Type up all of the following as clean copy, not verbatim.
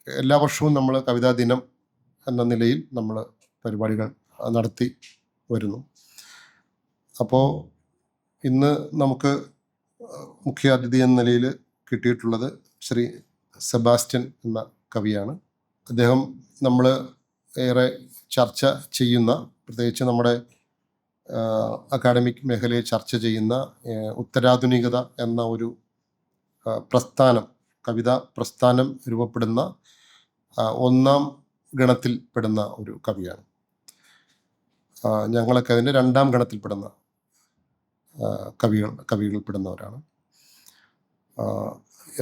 എല്ലാ വർഷവും നമ്മൾ കവിതാ ദിനം എന്ന നിലയിൽ നമ്മൾ പരിപാടികൾ നടത്തി വരുന്നു. അപ്പോൾ ഇന്ന് നമുക്ക് മുഖ്യ അതിഥി എന്ന നിലയിൽ കിട്ടിയിട്ടുള്ളത് ശ്രീ സെബാസ്റ്റ്യൻ എന്ന കവിയാണ്. അദ്ദേഹം നമ്മൾ ഏറെ ചർച്ച ചെയ്യുന്ന, പ്രത്യേകിച്ച് നമ്മുടെ അക്കാഡമിക് മേഖലയെ ചർച്ച ചെയ്യുന്ന ഉത്തരാധുനികത എന്ന ഒരു പ്രസ്ഥാനം, കവിതാ പ്രസ്ഥാനം രൂപപ്പെടുന്ന ഒന്നാം ഗണത്തിൽ പെടുന്ന ഒരു കവിയാണ്. ഞങ്ങളൊക്കെ അതിൻ്റെ രണ്ടാം ഗണത്തിൽപ്പെടുന്ന കവികളിൽപ്പെടുന്നവരാണ്.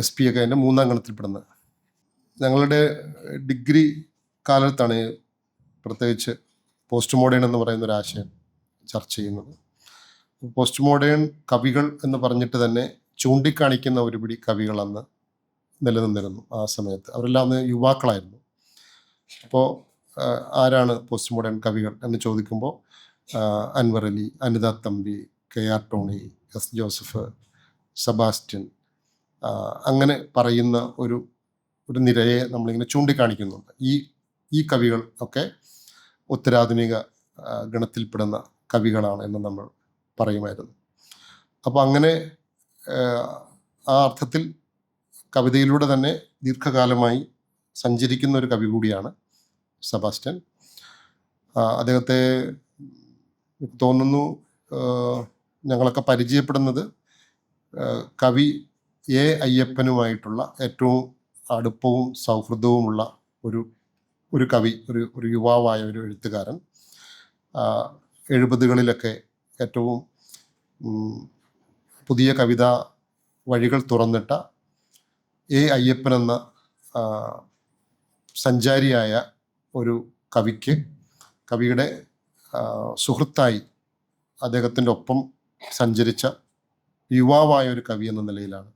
SP ഒക്കെ അതിൻ്റെ മൂന്നാം ഗണത്തിൽപ്പെടുന്ന. ഞങ്ങളുടെ ഡിഗ്രി കാലത്താണ് പ്രത്യേകിച്ച് പോസ്റ്റ് മോഡേൺ എന്ന് പറയുന്ന ഒരു ആശയം ചർച്ച ചെയ്യുന്നത്. പോസ്റ്റ് മോഡേൺ കവികൾ എന്ന് പറഞ്ഞിട്ട് തന്നെ ചൂണ്ടിക്കാണിക്കുന്ന ഒരുപിടി കവികൾ അന്ന് നിലനിന്നിരുന്നു. ആ സമയത്ത് അവരെല്ലാം അന്ന് യുവാക്കളായിരുന്നു. അപ്പോൾ ആരാണ് പോസ്റ്റ് മോഡേൺ കവികൾ എന്ന് ചോദിക്കുമ്പോൾ Anwar Ali, Anitha Thampi, KR Tony, S Joseph, Sebastian, അങ്ങനെ പറയുന്ന ഒരു നിരയെ നമ്മളിങ്ങനെ ചൂണ്ടിക്കാണിക്കുന്നുണ്ട്. ഈ കവികൾ ഒക്കെ ഉത്തരാധുനിക ഗണത്തിൽപ്പെടുന്ന കവികളാണ് എന്ന് നമ്മൾ പറയുമായിരുന്നു. അപ്പോൾ അങ്ങനെ ആ അർത്ഥത്തിൽ കവിതയിലൂടെ തന്നെ ദീർഘകാലമായി സഞ്ചരിക്കുന്ന ഒരു കവി കൂടിയാണ് സെബാസ്റ്റ്യൻ. അദ്ദേഹത്തെ തോന്നുന്നു ഞങ്ങളൊക്കെ പരിചയപ്പെടുന്നത് കവി A അയ്യപ്പനുമായിട്ടുള്ള ഏറ്റവും അടുപ്പവും സൗഹൃദവുമുള്ള ഒരു കവി, ഒരു യുവാവായ ഒരു എഴുത്തുകാരൻ. 70കളിലൊക്കെ ഏറ്റവും പുതിയ കവിതാ വഴികൾ തുറന്നിട്ട A അയ്യപ്പൻ എന്ന സഞ്ചാരിയായ ഒരു കവിയുടെ സുഹൃത്തായി അദ്ദേഹത്തിൻ്റെ ഒപ്പം സഞ്ചരിച്ച യുവാവായ ഒരു കവി എന്ന നിലയിലാണ്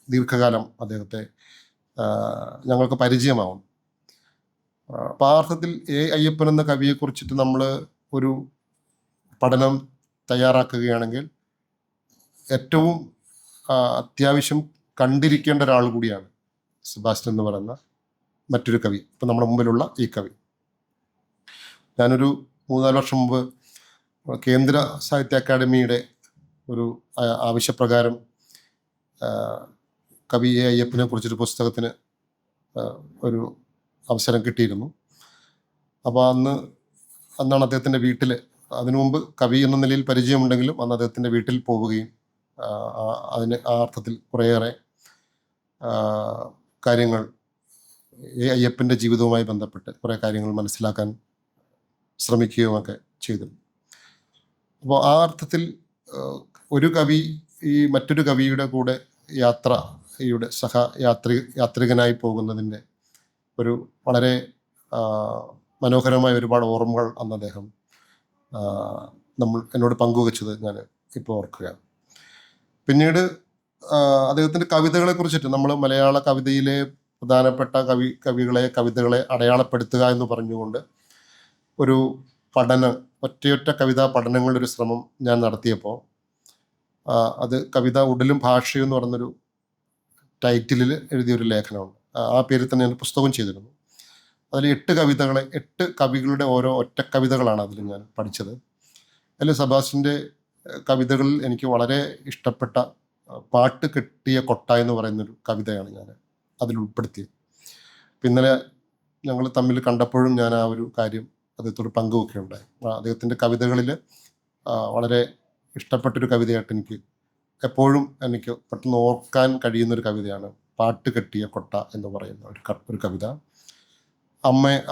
ദീർഘകാലം അദ്ദേഹത്തെ ഞങ്ങൾക്ക് പരിചയമാവും. അപ്പോൾ ആ അർത്ഥത്തിൽ A അയ്യപ്പൻ എന്ന കവിയെക്കുറിച്ചിട്ട് നമ്മൾ ഒരു പഠനം തയ്യാറാക്കുകയാണെങ്കിൽ ഏറ്റവും അത്യാവശ്യം കണ്ടിരിക്കേണ്ട ഒരാൾ കൂടിയാണ് സെബാസ്റ്റ്യൻ എന്ന് പറയുന്ന മറ്റൊരു കവി. ഇപ്പം നമ്മുടെ മുമ്പിലുള്ള ഈ കവി. ഞാനൊരു 3-4 വർഷം മുമ്പ് കേന്ദ്ര സാഹിത്യ അക്കാദമിയുടെ ഒരു ആവശ്യപ്രകാരം കവി A അയ്യപ്പനെ കുറിച്ചൊരു പുസ്തകത്തിന് ഒരു അവസരം കിട്ടിയിരുന്നു. അപ്പോൾ അന്നാണ് അദ്ദേഹത്തിൻ്റെ വീട്ടിൽ, അതിനു മുമ്പ് കവി എന്ന നിലയിൽ പരിചയമുണ്ടെങ്കിലും അന്ന് അദ്ദേഹത്തിൻ്റെ വീട്ടിൽ പോവുകയും ആ അർത്ഥത്തിൽ കുറേയേറെ കാര്യങ്ങൾ A അയ്യപ്പൻ്റെ ജീവിതവുമായി ബന്ധപ്പെട്ട് കുറേ കാര്യങ്ങൾ മനസ്സിലാക്കാൻ ശ്രമിക്കുകയുമൊക്കെ ചെയ്തു. അപ്പോൾ ആ അർത്ഥത്തിൽ ഒരു കവി ഈ മറ്റൊരു കവിയുടെ കൂടെ യാത്രികനായി പോകുന്നതിൻ്റെ ഒരു വളരെ മനോഹരമായ ഒരുപാട് ഓർമ്മകൾ അന്ന് അദ്ദേഹം എന്നോട് പങ്കുവച്ചത് ഞാൻ ഇപ്പോൾ ഓർക്കുകയാണ്. പിന്നീട് അദ്ദേഹത്തിൻ്റെ കവിതകളെ കുറിച്ചിട്ട് നമ്മൾ മലയാള കവിതയിലെ പ്രധാനപ്പെട്ട കവിതകളെ അടയാളപ്പെടുത്തുക എന്ന് പറഞ്ഞുകൊണ്ട് ഒരു പഠനം, ഒറ്റയൊറ്റ കവിതാ പഠനങ്ങളുടെ ഒരു ശ്രമം ഞാൻ നടത്തിയപ്പോൾ അത് കവിത ഉടലും ഭാഷയും എന്ന് പറഞ്ഞൊരു ടൈറ്റിലിൽ എഴുതിയൊരു ലേഖനമുണ്ട്. ആ പേരിൽ തന്നെ ഞാൻ പുസ്തകം ചെയ്തിരുന്നു. അതിൽ 8 കവികളുടെ ഓരോ ഒറ്റ കവിതകളാണ് അതിൽ ഞാൻ പഠിച്ചത്. അതിൽ സെബാസ്റ്റ്യൻ്റെ കവിതകളിൽ എനിക്ക് വളരെ ഇഷ്ടപ്പെട്ട പാട്ട് കെട്ടിയ കൊട്ട എന്ന് പറയുന്നൊരു കവിതയാണ് ഞാൻ അതിൽ ഉൾപ്പെടുത്തിയത്. ഇന്നലെ ഞങ്ങൾ തമ്മിൽ കണ്ടപ്പോഴും ഞാൻ ആ ഒരു കാര്യം അദ്ദേഹത്തോട് പങ്കുവെക്കുകയുണ്ടായി. അദ്ദേഹത്തിൻ്റെ കവിതകളിൽ വളരെ ഇഷ്ടപ്പെട്ടൊരു കവിതയായിട്ട് എപ്പോഴും എനിക്ക് പെട്ടെന്ന് ഓർക്കാൻ കഴിയുന്നൊരു കവിതയാണ് പാട്ട് കെട്ടിയ കൊട്ട എന്ന് പറയുന്ന ഒരു കവിത.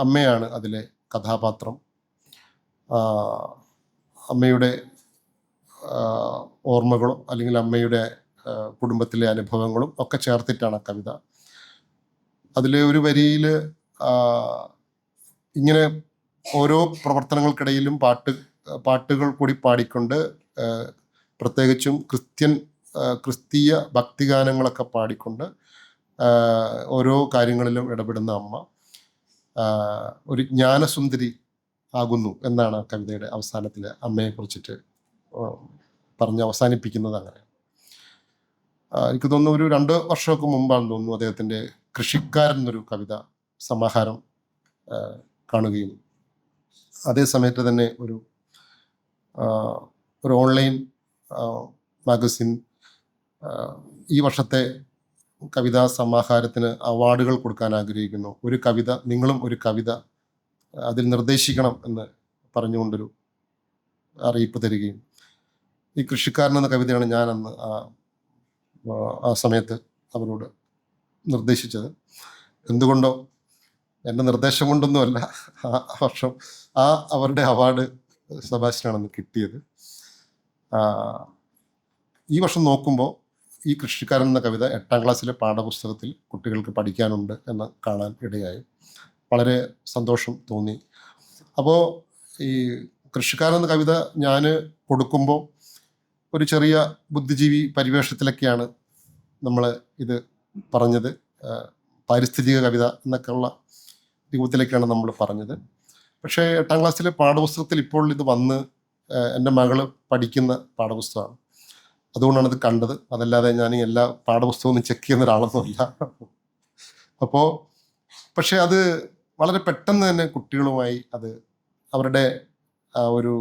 അമ്മയാണ് അതിലെ കഥാപാത്രം. അമ്മയുടെ ഓർമ്മകളും അല്ലെങ്കിൽ അമ്മയുടെ കുടുംബത്തിലെ അനുഭവങ്ങളും ഒക്കെ ചേർത്തിട്ടാണ് ആ കവിത. അതിലെ ഒരു വരിയിൽ ഇങ്ങനെ ഓരോ പ്രവർത്തനങ്ങൾക്കിടയിലും പാട്ടുകൾ കൂടി പാടിക്കൊണ്ട്, പ്രത്യേകിച്ചും ക്രിസ്തീയ ഭക്തിഗാനങ്ങളൊക്കെ പാടിക്കൊണ്ട് ഓരോ കാര്യങ്ങളിലും ഇടപെടുന്ന അമ്മ ഒരു ജ്ഞാനസുന്ദരി ആകുന്നു എന്നാണ് കവിതയുടെ അവസാനത്തിൽ അമ്മയെ കുറിച്ചിട്ട് പറഞ്ഞ് അവസാനിപ്പിക്കുന്നത്. അങ്ങനെ എനിക്ക് തോന്നുന്നു ഒരു 2 വർഷമൊക്കെ മുമ്പാണ് തോന്നുന്നു അദ്ദേഹത്തിൻ്റെ കൃഷിക്കാരൻ എന്നൊരു കവിത സമാഹാരം കാണുകയും അതേ സമയത്ത് തന്നെ ഒരു ഓൺലൈൻ മാഗസിൻ ഈ വർഷത്തെ കവിതാ സമാഹാരത്തിന് അവാർഡുകൾ കൊടുക്കാൻ ആഗ്രഹിക്കുന്നു. നിങ്ങളും ഒരു കവിത അതിൽ നിർദ്ദേശിക്കണം എന്ന് പറഞ്ഞുകൊണ്ടൊരു അറിയിപ്പ് തരികയും, ഈ കൃഷിക്കാരൻ എന്ന കവിതയാണ് ഞാൻ അന്ന് ആ സമയത്ത് അവരോട് നിർദ്ദേശിച്ചത്. എന്തുകൊണ്ടോ എൻ്റെ നിർദ്ദേശം കൊണ്ടൊന്നുമല്ല, ആ വർഷം അവരുടെ അവാർഡ് സെബാസ്റ്റ്യനാണെന്ന് കിട്ടിയത്. ഈ വർഷം നോക്കുമ്പോൾ ഈ കൃഷിക്കാരൻ എന്ന കവിത 8ാം ക്ലാസ്സിലെ പാഠപുസ്തകത്തിൽ കുട്ടികൾക്ക് പഠിക്കാനുണ്ട് എന്ന് കാണാൻ ഇടയായി. വളരെ സന്തോഷം തോന്നി. അപ്പോൾ ഈ കൃഷിക്കാരൻ എന്ന കവിത ഞാൻ കൊടുക്കുമ്പോൾ ഒരു ചെറിയ ബുദ്ധിജീവി പരിവേഷത്തിലൊക്കെയാണ് നമ്മൾ ഇത് പറഞ്ഞത്. പാരിസ്ഥിതിക കവിത എന്നൊക്കെയുള്ള രൂപത്തിലേക്കാണ് നമ്മൾ പറഞ്ഞത്. പക്ഷേ 8ാം ക്ലാസ്സിലെ പാഠപുസ്തകത്തിൽ ഇപ്പോൾ ഇത് വന്ന് എൻ്റെ മകള് പഠിക്കുന്ന പാഠപുസ്തകമാണ്. അതുകൊണ്ടാണ് ഇത് കണ്ടത്. അതല്ലാതെ ഞാൻ എല്ലാ പാഠപുസ്തകവും ചെക്ക് ചെയ്യുന്ന ഒരാളൊന്നുമില്ല. അപ്പോൾ പക്ഷേ അത് വളരെ പെട്ടെന്ന് തന്നെ കുട്ടികളുമായി അത് അവരുടെ ഒരു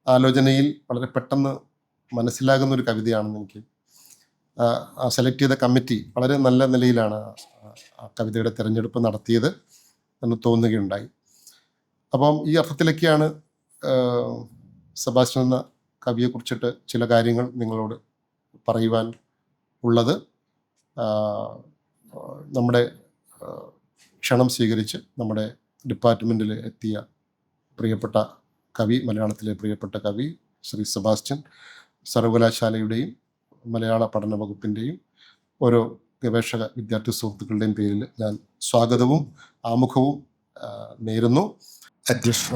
ആലോചനയിൽ വളരെ പെട്ടെന്ന് മനസ്സിലാകുന്ന ഒരു കവിതയാണെന്ന് എനിക്ക് സെലക്ട് ചെയ്ത കമ്മിറ്റി വളരെ നല്ല നിലയിലാണ് ആ കവിതയുടെ തിരഞ്ഞെടുപ്പ് നടത്തിയത് എന്ന് തോന്നുകയുണ്ടായി. അപ്പം ഈ അർത്ഥത്തിലൊക്കെയാണ് സെബാസ്റ്റ്യൻ എന്ന കവിയെക്കുറിച്ചിട്ട് ചില കാര്യങ്ങൾ നിങ്ങളോട് പറയുവാൻ ഉള്ളത്. നമ്മുടെ ക്ഷണം സ്വീകരിച്ച് നമ്മുടെ ഡിപ്പാർട്ട്മെൻറ്റിൽ എത്തിയ പ്രിയപ്പെട്ട കവി, മലയാളത്തിലെ പ്രിയപ്പെട്ട കവി ശ്രീ സെബാസ്റ്റ്യൻ, സർവകലാശാലയുടെയും മലയാള പഠന വകുപ്പിൻ്റെയും ഓരോ ഗവേഷക വിദ്യാർത്ഥി സുഹൃത്തുക്കളുടെയും പേരിൽ ഞാൻ സ്വാഗതവും ആമുഖവും നേരുന്നു. അധ്യക്ഷ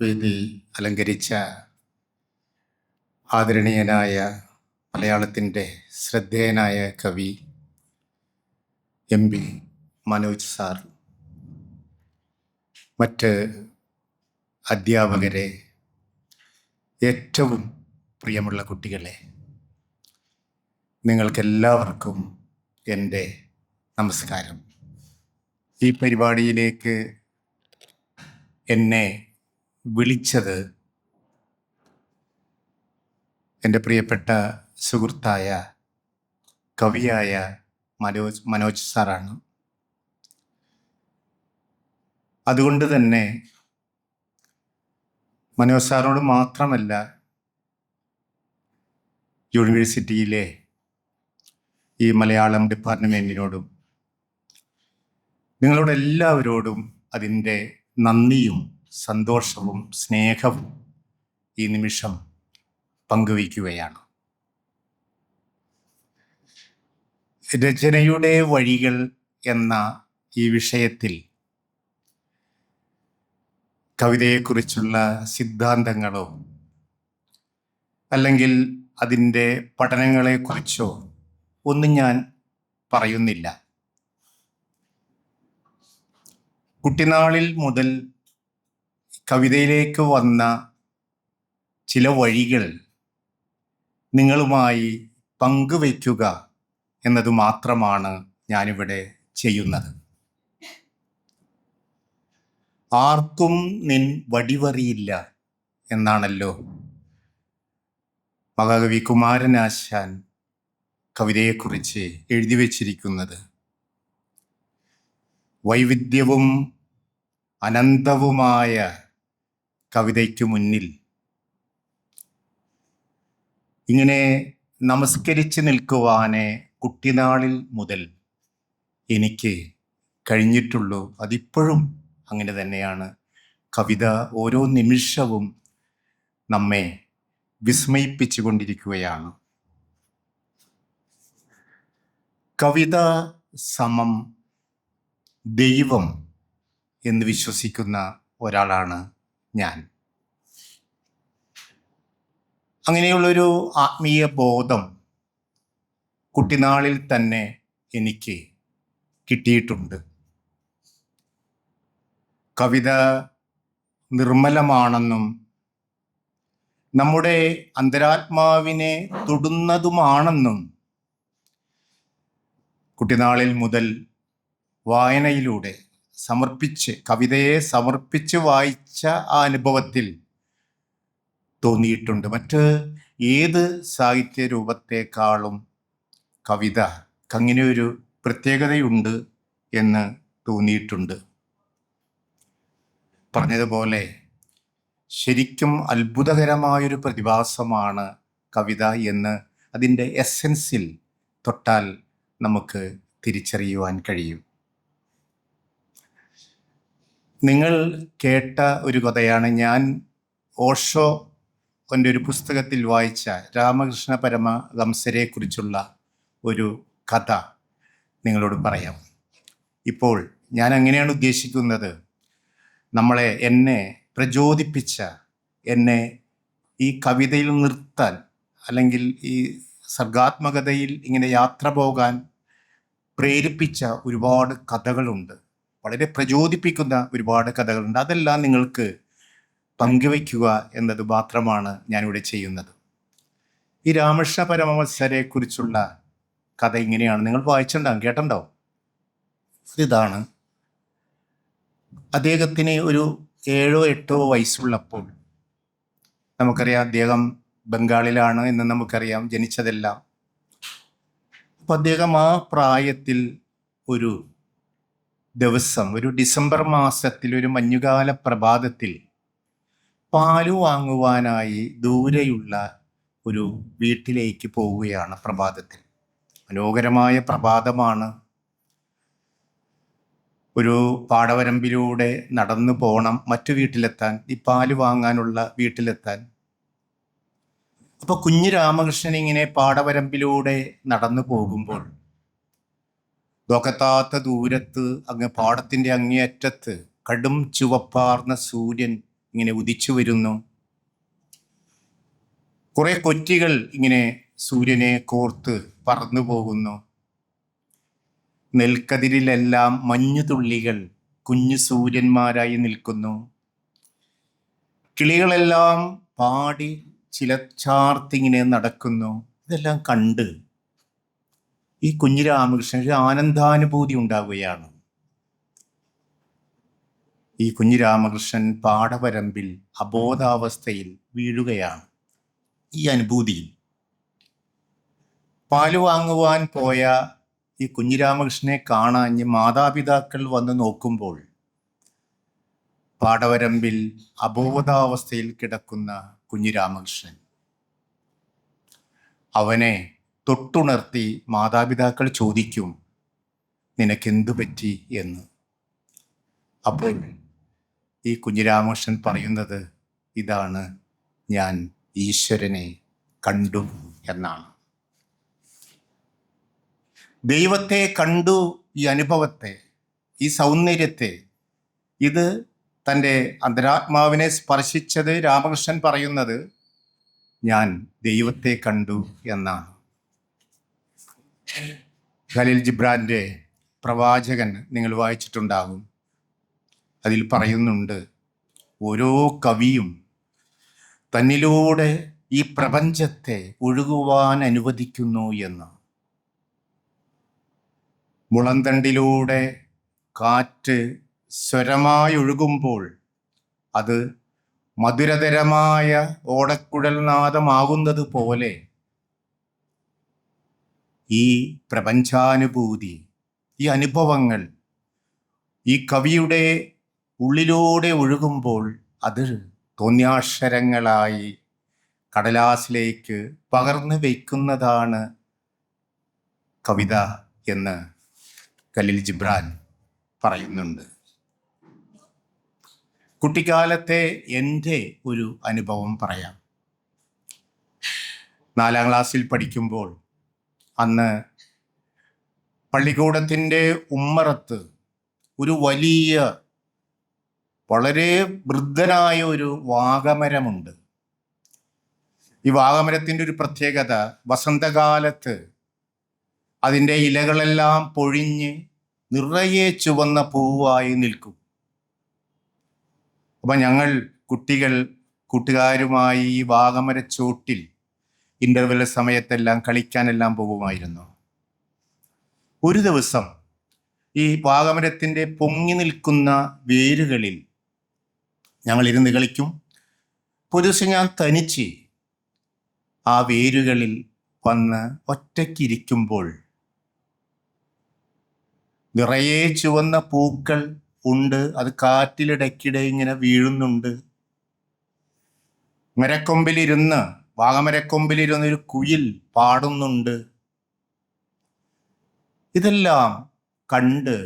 വേദി അലങ്കരിച്ച ആദരണീയനായ മലയാളത്തിൻ്റെ ശ്രദ്ധേയനായ കവി MP മനോജ് സാർ, മറ്റ് അധ്യാപകരെ, ഏറ്റവും പ്രിയമുള്ള കുട്ടികളെ, നിങ്ങൾക്കെല്ലാവർക്കും എൻ്റെ നമസ്കാരം. ഈ പരിപാടിയിലേക്ക് എന്നെ വിളിച്ചത് എൻ്റെ പ്രിയപ്പെട്ട സുഹൃത്തായ കവിയായ മനോജ് സാറാണ്. അതുകൊണ്ട് തന്നെ മനോജ് സാറിനോട് മാത്രമല്ല, യൂണിവേഴ്സിറ്റിയിലെ ഈ മലയാളം ഡിപ്പാർട്ട്മെൻറ്റിനോടും നിങ്ങളോടെല്ലാവരോടും അതിൻ്റെ നന്ദിയും സന്തോഷവും സ്നേഹവും ഈ നിമിഷം പങ്കുവയ്ക്കുകയാണ്. രചനയുടെ വഴികൾ എന്ന ഈ വിഷയത്തിൽ കവിതയെക്കുറിച്ചുള്ള സിദ്ധാന്തങ്ങളോ അല്ലെങ്കിൽ അതിൻ്റെ പഠനങ്ങളെക്കുറിച്ചോ ഒന്നും ഞാൻ പറയുന്നില്ല. കുട്ടിനാളിൽ മുതൽ കവിതയിലേക്ക് വന്ന ചില വഴികൾ നിങ്ങളുമായി പങ്കുവയ്ക്കുക എന്നത് മാത്രമാണ് ഞാനിവിടെ ചെയ്യുന്നത്. ആർക്കും നിൻ വടിവറിയില്ല എന്നാണല്ലോ മഹാകവി കുമാരനാശാൻ കവിതയെക്കുറിച്ച് എഴുതി വച്ചിരിക്കുന്നത്. വൈവിധ്യവും അനന്തവുമായ കവിതയ്ക്ക് മുന്നിൽ ഇങ്ങനെ നമസ്കരിച്ച് നിൽക്കുവാനേ കുട്ടിനാളിൽ മുതൽ എനിക്ക് കഴിഞ്ഞിട്ടുള്ളൂ. അതിപ്പോഴും അങ്ങനെ തന്നെയാണ്. കവിത ഓരോ നിമിഷവും നമ്മെ വിസ്മയിപ്പിച്ചു കൊണ്ടിരിക്കുകയാണ്. കവിത സമം ദൈവം എന്ന് വിശ്വസിക്കുന്ന ഒരാളാണ് ഞാൻ. അങ്ങനെയുള്ളൊരു ആത്മീയ ബോധം കുട്ടിനാളിൽ തന്നെ എനിക്ക് കിട്ടിയിട്ടുണ്ട്. കവിത നിർമ്മലമാണെന്നും നമ്മുടെ അന്തരാത്മാവിനെ തൊടുന്നതുമാണെന്നും കുട്ടിനാളിൽ മുതൽ വായനയിലൂടെ, കവിതയെ സമർപ്പിച്ച് വായിച്ച ആ അനുഭവത്തിൽ തോന്നിയിട്ടുണ്ട്. മറ്റ് ഏത് സാഹിത്യ രൂപത്തെക്കാളും കവിതക്ക് ഒരു പ്രത്യേകതയുണ്ട് എന്ന് തോന്നിയിട്ടുണ്ട്. പറഞ്ഞതുപോലെ ശരിക്കും അത്ഭുതകരമായൊരു പ്രതിഭാസമാണ് കവിത എന്ന് അതിൻ്റെ എസൻസിൽ തൊട്ടാൽ നമുക്ക് തിരിച്ചറിയുവാൻ കഴിയും. നിങ്ങൾ കേട്ട ഒരു കഥയാണ് ഞാൻ ഓഷോ ഒരു പുസ്തകത്തിൽ വായിച്ച രാമകൃഷ്ണ പരമഹംസരെ കുറിച്ചുള്ള ഒരു കഥ നിങ്ങളോട് പറയാം. ഇപ്പോൾ ഞാൻ അങ്ങനെയാണ് ഉദ്ദേശിക്കുന്നത്, എന്നെ പ്രചോദിപ്പിച്ച, എന്നെ ഈ കവിതയിൽ നിർത്താൻ അല്ലെങ്കിൽ ഈ സർഗാത്മകതയിൽ ഇങ്ങനെ യാത്ര പോകാൻ പ്രേരിപ്പിച്ച ഒരുപാട് കഥകളുണ്ട്. വളരെ പ്രചോദിപ്പിക്കുന്ന ഒരുപാട് കഥകളുണ്ട്. അതെല്ലാം നിങ്ങൾക്ക് പങ്കുവയ്ക്കുക എന്നത് മാത്രമാണ് ഞാനിവിടെ ചെയ്യുന്നത്. ഈ രാമകൃഷ്ണ പരമഹംസരെ കുറിച്ചുള്ള കഥ ഇങ്ങനെയാണ്. നിങ്ങൾ വായിച്ചിട്ടുണ്ടാകും, കേട്ടിട്ടുണ്ടാവും. ഇതാണ്, അദ്ദേഹത്തിന് ഒരു 7 or 8 വയസ്സുള്ളപ്പോൾ, നമുക്കറിയാം അദ്ദേഹം ബംഗാളിലാണ് എന്ന് നമുക്കറിയാം, ജനിച്ചതെല്ലാം. അപ്പം അദ്ദേഹം ആ പ്രായത്തിൽ ഒരു ദിവസം, ഒരു ഡിസംബർ മാസത്തിൽ, ഒരു മഞ്ഞുകാല പ്രഭാതത്തിൽ പാല് വാങ്ങുവാനായി ദൂരെയുള്ള ഒരു വീട്ടിലേക്ക് പോവുകയാണ്. പ്രഭാതത്തിൽ മനോഹരമായ പ്രഭാതമാണ്. ഒരു പാടവരമ്പിലൂടെ നടന്നു പോകണം മറ്റു വീട്ടിലെത്താൻ, ഈ പാല് വാങ്ങാനുള്ള വീട്ടിലെത്താൻ. അപ്പോൾ കുഞ്ഞു രാമകൃഷ്ണൻ ഇങ്ങനെ പാടവരമ്പിലൂടെ നടന്നു പോകുമ്പോൾ നോക്കത്താത്ത ദൂരത്ത് അങ്ങ് പാടത്തിൻ്റെ അങ്ങേയറ്റത്ത് കടും ചുവപ്പാർന്ന സൂര്യൻ ഇങ്ങനെ ഉദിച്ചു വരുന്നു. കുറെ കൊറ്റികൾ ഇങ്ങനെ സൂര്യനെ കോർത്ത് പറന്നു പോകുന്നു. നെൽക്കതിരിലെല്ലാം മഞ്ഞുതുള്ളികൾ കുഞ്ഞു സൂര്യന്മാരായി നിൽക്കുന്നു. കിളികളെല്ലാം പാടി ചിലച്ചാർത്തിങ്ങനെ നടക്കുന്നു. ഇതെല്ലാം കണ്ട് ഈ കുഞ്ഞു രാമകൃഷ്ണൻ ഒരു ആനന്ദാനുഭൂതി ഉണ്ടാവുകയാണ്. ഈ കുഞ്ഞു രാമകൃഷ്ണൻ പാടവരമ്പിൽ അബോധാവസ്ഥയിൽ വീഴുകയാണ്. ഈ അനുഭൂതിയിൽ പാല് വാങ്ങുവാൻ പോയ ഈ കുഞ്ഞിരാമകൃഷ്ണനെ കാണാഞ്ഞ് മാതാപിതാക്കൾ വന്ന് നോക്കുമ്പോൾ പാടവരമ്പിൽ അബോധാവസ്ഥയിൽ കിടക്കുന്ന കുഞ്ഞിരാമകൃഷ്ണൻ, അവനെ തൊട്ടുണർത്തി മാതാപിതാക്കൾ ചോദിക്കും, നിനക്കെന്തു പറ്റി എന്ന്. അപ്പോൾ ഈ കുഞ്ഞിരാമകൃഷ്ണൻ പറയുന്നത് ഇതാണ്, ഞാൻ ഈശ്വരനെ കണ്ടു എന്നാണ്. ദൈവത്തെ കണ്ടു, ഈ അനുഭവത്തെ, ഈ സൗന്ദര്യത്തെ, ഇത് തൻ്റെ അന്തരാത്മാവിനെ സ്പർശിച്ചത് രാമകൃഷ്ണൻ പറയുന്നത് ഞാൻ ദൈവത്തെ കണ്ടു എന്നാണ്. ഖലീൽ ജിബ്രാൻ്റെ പ്രവാചകൻ നിങ്ങൾ വായിച്ചിട്ടുണ്ടാകും. അതിൽ പറയുന്നുണ്ട്, ഓരോ കവിയും തന്നിലൂടെ ഈ പ്രപഞ്ചത്തെ ഒഴുകുവാൻ അനുവദിക്കുന്നു എന്ന്. മുളന്തണ്ടിലൂടെ കാറ്റ് സ്വരമായി ഒഴുകുമ്പോൾ അത് മധുരതരമായ ഓടക്കുഴൽ നാദമാകുന്നത് പോലെ ഈ പ്രപഞ്ചാനുഭൂതി, ഈ അനുഭവങ്ങൾ ഈ കവിയുടെ ഉള്ളിലൂടെ ഒഴുകുമ്പോൾ അത് തോന്യാക്ഷരങ്ങളായി കടലാസിലേക്ക് പകർന്നു വയ്ക്കുന്നതാണ് കവിത എന്ന് ഖലീൽ ജിബ്രാൻ പറയുന്നുണ്ട്. കുട്ടിക്കാലത്തെ എൻ്റെ ഒരു അനുഭവം പറയാം. 4ാം ക്ലാസ്സിൽ പഠിക്കുമ്പോൾ അന്ന് പള്ളിക്കൂടത്തിൻ്റെ ഉമ്മറത്ത് ഒരു വലിയ, വളരെ വൃദ്ധനായ ഒരു വാഗമരമുണ്ട്. ഈ വാഗമരത്തിൻ്റെ ഒരു പ്രത്യേകത, വസന്തകാലത്ത് അതിൻ്റെ ഇലകളെല്ലാം പൊഴിഞ്ഞ് നിറയെ ചുവന്ന പൂവായി നിൽക്കും. അപ്പം ഞങ്ങൾ കൂട്ടുകാരുമായി ഈ വാഗമരച്ചോട്ടിൽ ഇൻ്റർവെൽ സമയത്തെല്ലാം കളിക്കാനെല്ലാം പോകുമായിരുന്നു. ഒരു ദിവസം ഈ വാഗമരത്തിൻ്റെ പൊങ്ങി നിൽക്കുന്ന വേരുകളിൽ ഞങ്ങൾ ഇരുന്ന് കളിക്കും. ഒരു ദിവസം ഞാൻ തനിച്ച് ആ വേരുകളിൽ വന്ന് ഒറ്റയ്ക്കിരിക്കുമ്പോൾ നിറയെ ചുവന്ന പൂക്കൾ ഉണ്ട്. അത് കാറ്റിലിടയ്ക്കിടെ ഇങ്ങനെ വീഴുന്നുണ്ട്. വാഗമരക്കൊമ്പിലിരുന്ന് ഒരു കുയിൽ പാടുന്നുണ്ട്. ഇതെല്ലാം കണ്ട്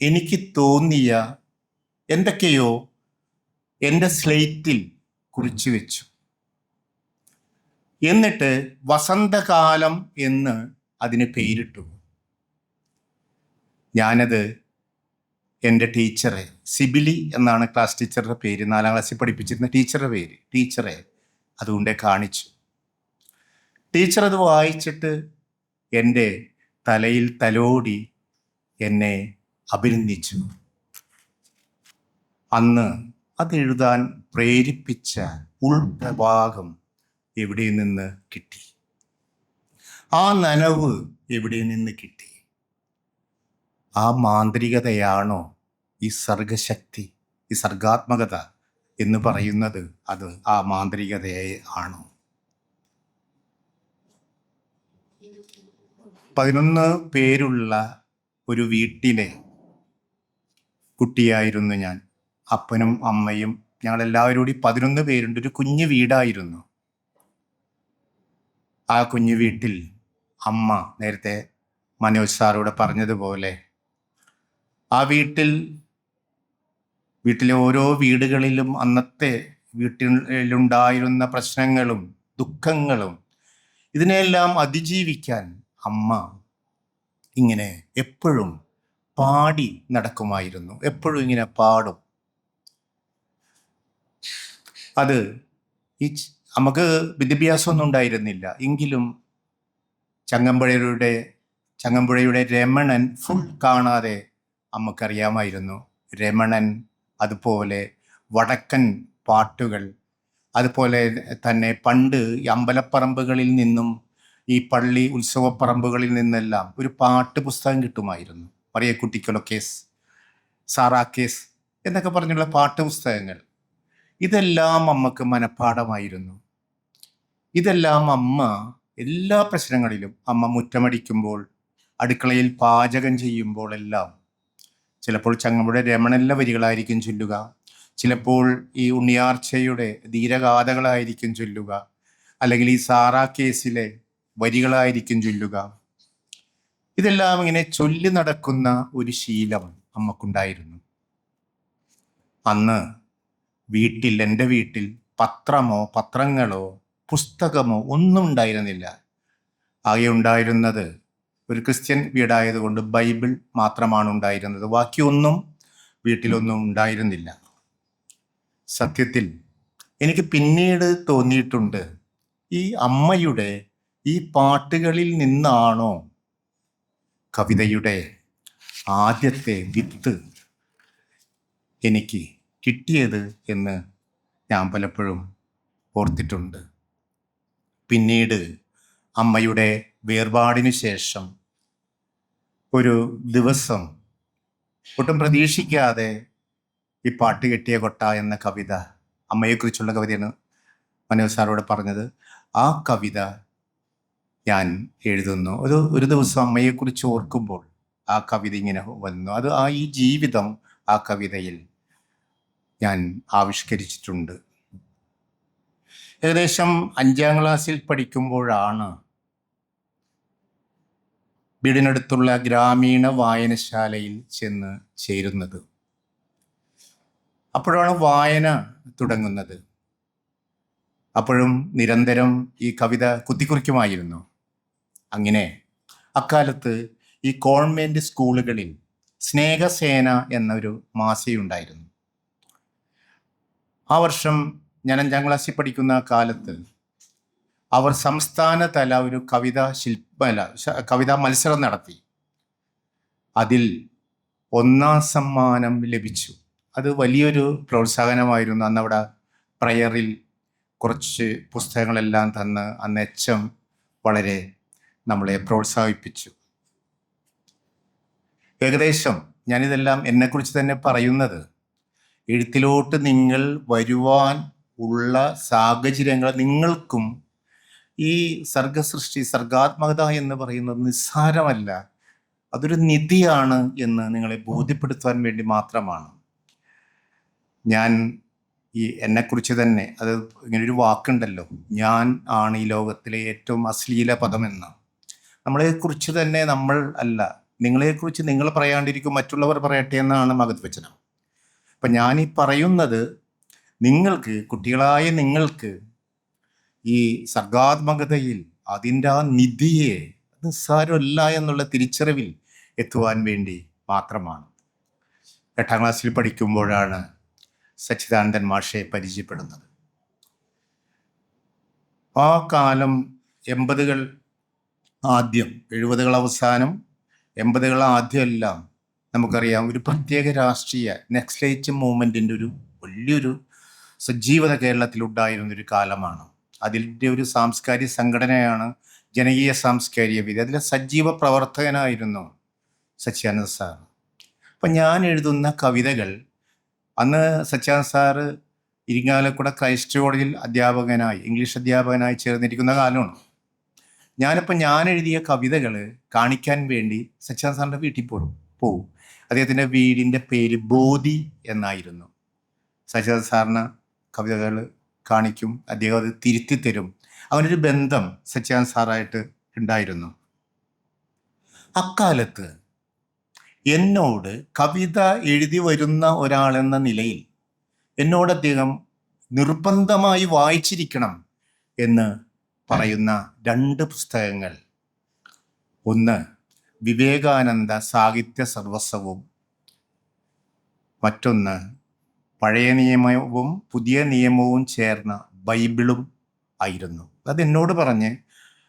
എനിക്ക് തോന്നിയ എന്തൊക്കെയോ എൻ്റെ സ്ലേറ്റിൽ കുറിച്ചു വെച്ചു. എന്നിട്ട് വസന്തകാലം എന്ന് അതിന് പേരിട്ടു. ഞാനത് എൻ്റെ ടീച്ചറെ, സിബിലി എന്നാണ് ക്ലാസ് ടീച്ചറുടെ പേര്, 4ാം ക്ലാസ്സിൽ പഠിപ്പിച്ചിരുന്ന ടീച്ചറുടെ പേര്, ടീച്ചറെ അതുകൊണ്ടേ കാണിച്ചു. ടീച്ചർ അത് വായിച്ചിട്ട് എൻ്റെ തലയിൽ തലോടി എന്നെ അഭിനന്ദിച്ചു. അന്ന് അതെഴുതാൻ പ്രേരിപ്പിച്ച ഉൾപ്രഭാഗം എവിടെ നിന്ന് കിട്ടി? ആ നനവ് എവിടെ നിന്ന് കിട്ടി? ആ മാന്ത്രികതയാണോ ഈ സർഗശക്തി, ഈ സർഗാത്മകത എന്ന് പറയുന്നത്? അത് ആ മാന്ത്രികതയെ ആണോ? 11 പേരുള്ള ഒരു വീട്ടിലെ കുട്ടിയായിരുന്നു ഞാൻ. അപ്പനും അമ്മയും ഞങ്ങളെല്ലാവരും കൂടി 11 പേരുണ്ട്. ഒരു കുഞ്ഞു വീടായിരുന്നു. ആ കുഞ്ഞു വീട്ടിൽ അമ്മ, നേരത്തെ മനോജ് സാറോട് പറഞ്ഞതുപോലെ, ആ വീട്ടിലെ ഓരോ വീടുകളിലും അന്നത്തെ വീട്ടിലുണ്ടായിരുന്ന പ്രശ്നങ്ങളും ദുഃഖങ്ങളും ഇതിനെല്ലാം അതിജീവിക്കാൻ അമ്മ ഇങ്ങനെ എപ്പോഴും പാടി നടക്കുമായിരുന്നു. എപ്പോഴും ഇങ്ങനെ പാടും. അത് നമുക്ക് വിദ്യാഭ്യാസമൊന്നും ഉണ്ടായിരുന്നില്ല. എങ്കിലും ചങ്ങമ്പുഴയുടെ രമണൻ ഫുൾ കാണാതെ നമുക്കറിയാമായിരുന്നു. രമണൻ, അതുപോലെ വടക്കൻ പാട്ടുകൾ, അതുപോലെ തന്നെ പണ്ട് ഈ അമ്പലപ്പറമ്പുകളിൽ നിന്നും ഈ പള്ളി ഉത്സവപ്പറമ്പുകളിൽ നിന്നെല്ലാം ഒരു പാട്ട് പുസ്തകം കിട്ടുമായിരുന്നു. മറിയക്കുട്ടിക്കൊലക്കേസ്, സാറാക്കേസ് എന്നൊക്കെ പറഞ്ഞുള്ള പാട്ട് പുസ്തകങ്ങൾ. ഇതെല്ലാം അമ്മക്ക് മനഃപ്പാഠമായിരുന്നു. ഇതെല്ലാം അമ്മ എല്ലാ പ്രശ്നങ്ങളിലും, അമ്മ മുറ്റമടിക്കുമ്പോൾ, അടുക്കളയിൽ പാചകം ചെയ്യുമ്പോൾ എല്ലാം ചിലപ്പോൾ ചങ്ങമ്പുഴ രമണന്റെ വരികളായിരിക്കും ചൊല്ലുക, ചിലപ്പോൾ ഈ ഉണ്ണിയാർച്ചയുടെ ധീരഗാഥകളായിരിക്കും ചൊല്ലുക, അല്ലെങ്കിൽ ഈ സാറാ കേസിലെ വരികളായിരിക്കും ചൊല്ലുക. ഇതെല്ലാം ഇങ്ങനെ ചൊല്ലി നടക്കുന്ന ഒരു ശീലം അമ്മക്കുണ്ടായിരുന്നു. അന്ന് എൻ്റെ വീട്ടിൽ പത്രങ്ങളോ പുസ്തകമോ ഒന്നും ഉണ്ടായിരുന്നില്ല. ആകെ ഉണ്ടായിരുന്നത്, ഒരു ക്രിസ്ത്യൻ വീടായതുകൊണ്ട് ബൈബിൾ മാത്രമാണ് ഉണ്ടായിരുന്നത്. ബാക്കിയൊന്നും വീട്ടിലൊന്നും ഉണ്ടായിരുന്നില്ല. സത്യത്തിൽ എനിക്ക് പിന്നീട് തോന്നിയിട്ടുണ്ട്, ഈ അമ്മയുടെ ഈ പാട്ടുകളിൽ നിന്നാണോ കവിതയുടെ ആദ്യത്തെ വിത്ത് എനിക്ക് കിട്ടിയത് എന്ന് ഞാൻ പലപ്പോഴും ഓർത്തിട്ടുണ്ട്. പിന്നീട് അമ്മയുടെ വേർപാടിന് ശേഷം ഒരു ദിവസം ഒട്ടും പ്രതീക്ഷിക്കാതെ ഈ പാട്ട് കെട്ടിയ കൊട്ട എന്ന കവിത, അമ്മയെക്കുറിച്ചുള്ള കവിതയാണ് മനോജ് സാറോട് പറഞ്ഞത്. ആ കവിത ഞാൻ എഴുതുന്നു. ഒരു ദിവസം അമ്മയെക്കുറിച്ച് ഓർക്കുമ്പോൾ ആ കവിത ഇങ്ങനെ വന്നു. ഈ ജീവിതം ആ കവിതയിൽ ഞാൻ ആവിഷ്കരിച്ചിട്ടുണ്ട്. ഏകദേശം 5ാം ക്ലാസ്സിൽ പഠിക്കുമ്പോഴാണ് വീടിനടുത്തുള്ള ഗ്രാമീണ വായനശാലയിൽ ചെന്ന് ചേരുന്നത്. അപ്പോഴാണ് വായന തുടങ്ങുന്നത്. അപ്പോഴും നിരന്തരം ഈ കവിത കുത്തിക്കുറിക്കുമായിരുന്നു. അങ്ങനെ അക്കാലത്ത് ഈ ഗവൺമെൻറ് സ്കൂളുകളിൽ സ്നേഹസേന എന്നൊരു മാസികയുണ്ടായിരുന്നു. ആ വർഷം ഞാൻ 5ാം ക്ലാസ്സിൽ പഠിക്കുന്ന കാലത്ത് അവർ സംസ്ഥാനതല ഒരു കവിതാ മത്സരം നടത്തി. അതിൽ 1ാം സമ്മാനം ലഭിച്ചു. അത് വലിയൊരു പ്രോത്സാഹനമായിരുന്നു. അന്നവിടെ പ്രയറിൽ കുറച്ച് പുസ്തകങ്ങളെല്ലാം തന്ന് അന്ന് എച്ച് എം വളരെ നമ്മളെ പ്രോത്സാഹിപ്പിച്ചു. ഏകദേശം ഞാനിതെല്ലാം എന്നെക്കുറിച്ച് തന്നെ പറയുന്നത്, എഴുത്തിലോട്ട് നിങ്ങൾ വരുവാൻ ഉള്ള സാഹചര്യങ്ങൾ നിങ്ങൾക്കും ഈ സർഗസൃഷ്ടി, സർഗാത്മകത എന്ന് പറയുന്നത് നിസ്സാരമല്ല, അതൊരു നിധിയാണ് എന്ന് നിങ്ങളെ ബോധ്യപ്പെടുത്താൻ വേണ്ടി മാത്രമാണ് ഞാൻ ഈ എന്നെക്കുറിച്ച് തന്നെ, അത് ഇങ്ങനൊരു വാക്കുണ്ടല്ലോ, ഞാൻ ആണ് ഈ ലോകത്തിലെ ഏറ്റവും അശ്ലീല പദമെന്ന്. നമ്മളെക്കുറിച്ച് തന്നെ നമ്മൾ അല്ല, നിങ്ങളെക്കുറിച്ച് നിങ്ങൾ പറയാണ്ടിരിക്കും മറ്റുള്ളവർ പറയട്ടെ എന്നാണ് മഹത് വചനം. അപ്പം ഞാനീ പറയുന്നത് നിങ്ങൾക്ക്, കുട്ടികളായ നിങ്ങൾക്ക് ഈ സർഗാത്മകതയിൽ അതിൻ്റെ ആ നിധിയെ നിസ്സാരമല്ല എന്നുള്ള തിരിച്ചറിവിൽ എത്തുവാൻ വേണ്ടി മാത്രമാണ്. 8ാം ക്ലാസ്സിൽ പഠിക്കുമ്പോഴാണ് സച്ചിദാനന്ദൻ മാഷെ പരിചയപ്പെടുന്നത്. ആ കാലം 80കൾ ആദ്യം, 70കൾ അവസാനം, 80കൾ ആദ്യം എല്ലാം നമുക്കറിയാം, ഒരു പ്രത്യേക രാഷ്ട്രീയ നെക്സ്റ്റേറ്റ് മൂവ്മെൻറ്റിൻ്റെ ഒരു വലിയൊരു സജീവത കേരളത്തിലുണ്ടായിരുന്നൊരു കാലമാണ്. അതിൻ്റെ ഒരു സാംസ്കാരിക സംഘടനയാണ് ജനകീയ സാംസ്കാരിക വേദി. അതിലെ സജീവ പ്രവർത്തകനായിരുന്നു സച്ചിദാനന്ദ സാർ. അപ്പം ഞാൻ എഴുതുന്ന കവിതകൾ, അന്ന് സച്ചിദാനന്ദ സാറ് ഇരിങ്ങാലക്കുട ക്രൈസ്റ്റ് കോളേജിൽ അധ്യാപകനായി, ഇംഗ്ലീഷ് അധ്യാപകനായി ചേർന്നിരിക്കുന്ന കാലമാണ്. ഞാൻ എഴുതിയ കവിതകൾ കാണിക്കാൻ വേണ്ടി സച്ചിദാനന്ദ സാറിൻ്റെ വീട്ടിൽ പോവും. അദ്ദേഹത്തിൻ്റെ വീടിൻ്റെ പേര് ബോധി എന്നായിരുന്നു. സച്ചിദാനന്ദ സാറിന് കവിതകൾ കാണിക്കും, അദ്ദേഹം അത് തിരുത്തി തരും. അങ്ങനൊരു ബന്ധം സച്ചിദാനന്ദ സാറായിട്ട് ഉണ്ടായിരുന്നു. അക്കാലത്ത് എന്നോട് കവിത എഴുതി വരുന്ന ഒരാളെന്ന നിലയിൽ എന്നോട് അദ്ദേഹം നിർബന്ധമായി വായിച്ചിരിക്കണം എന്ന് പറയുന്ന 2 പുസ്തകങ്ങൾ, ഒന്ന് വിവേകാനന്ദ സാഹിത്യ സർവസ്വവും, മറ്റൊന്ന് പഴയ നിയമവും പുതിയ നിയമവും ചേർന്ന ബൈബിളും ആയിരുന്നു. അതെന്നോട് പറഞ്ഞ്,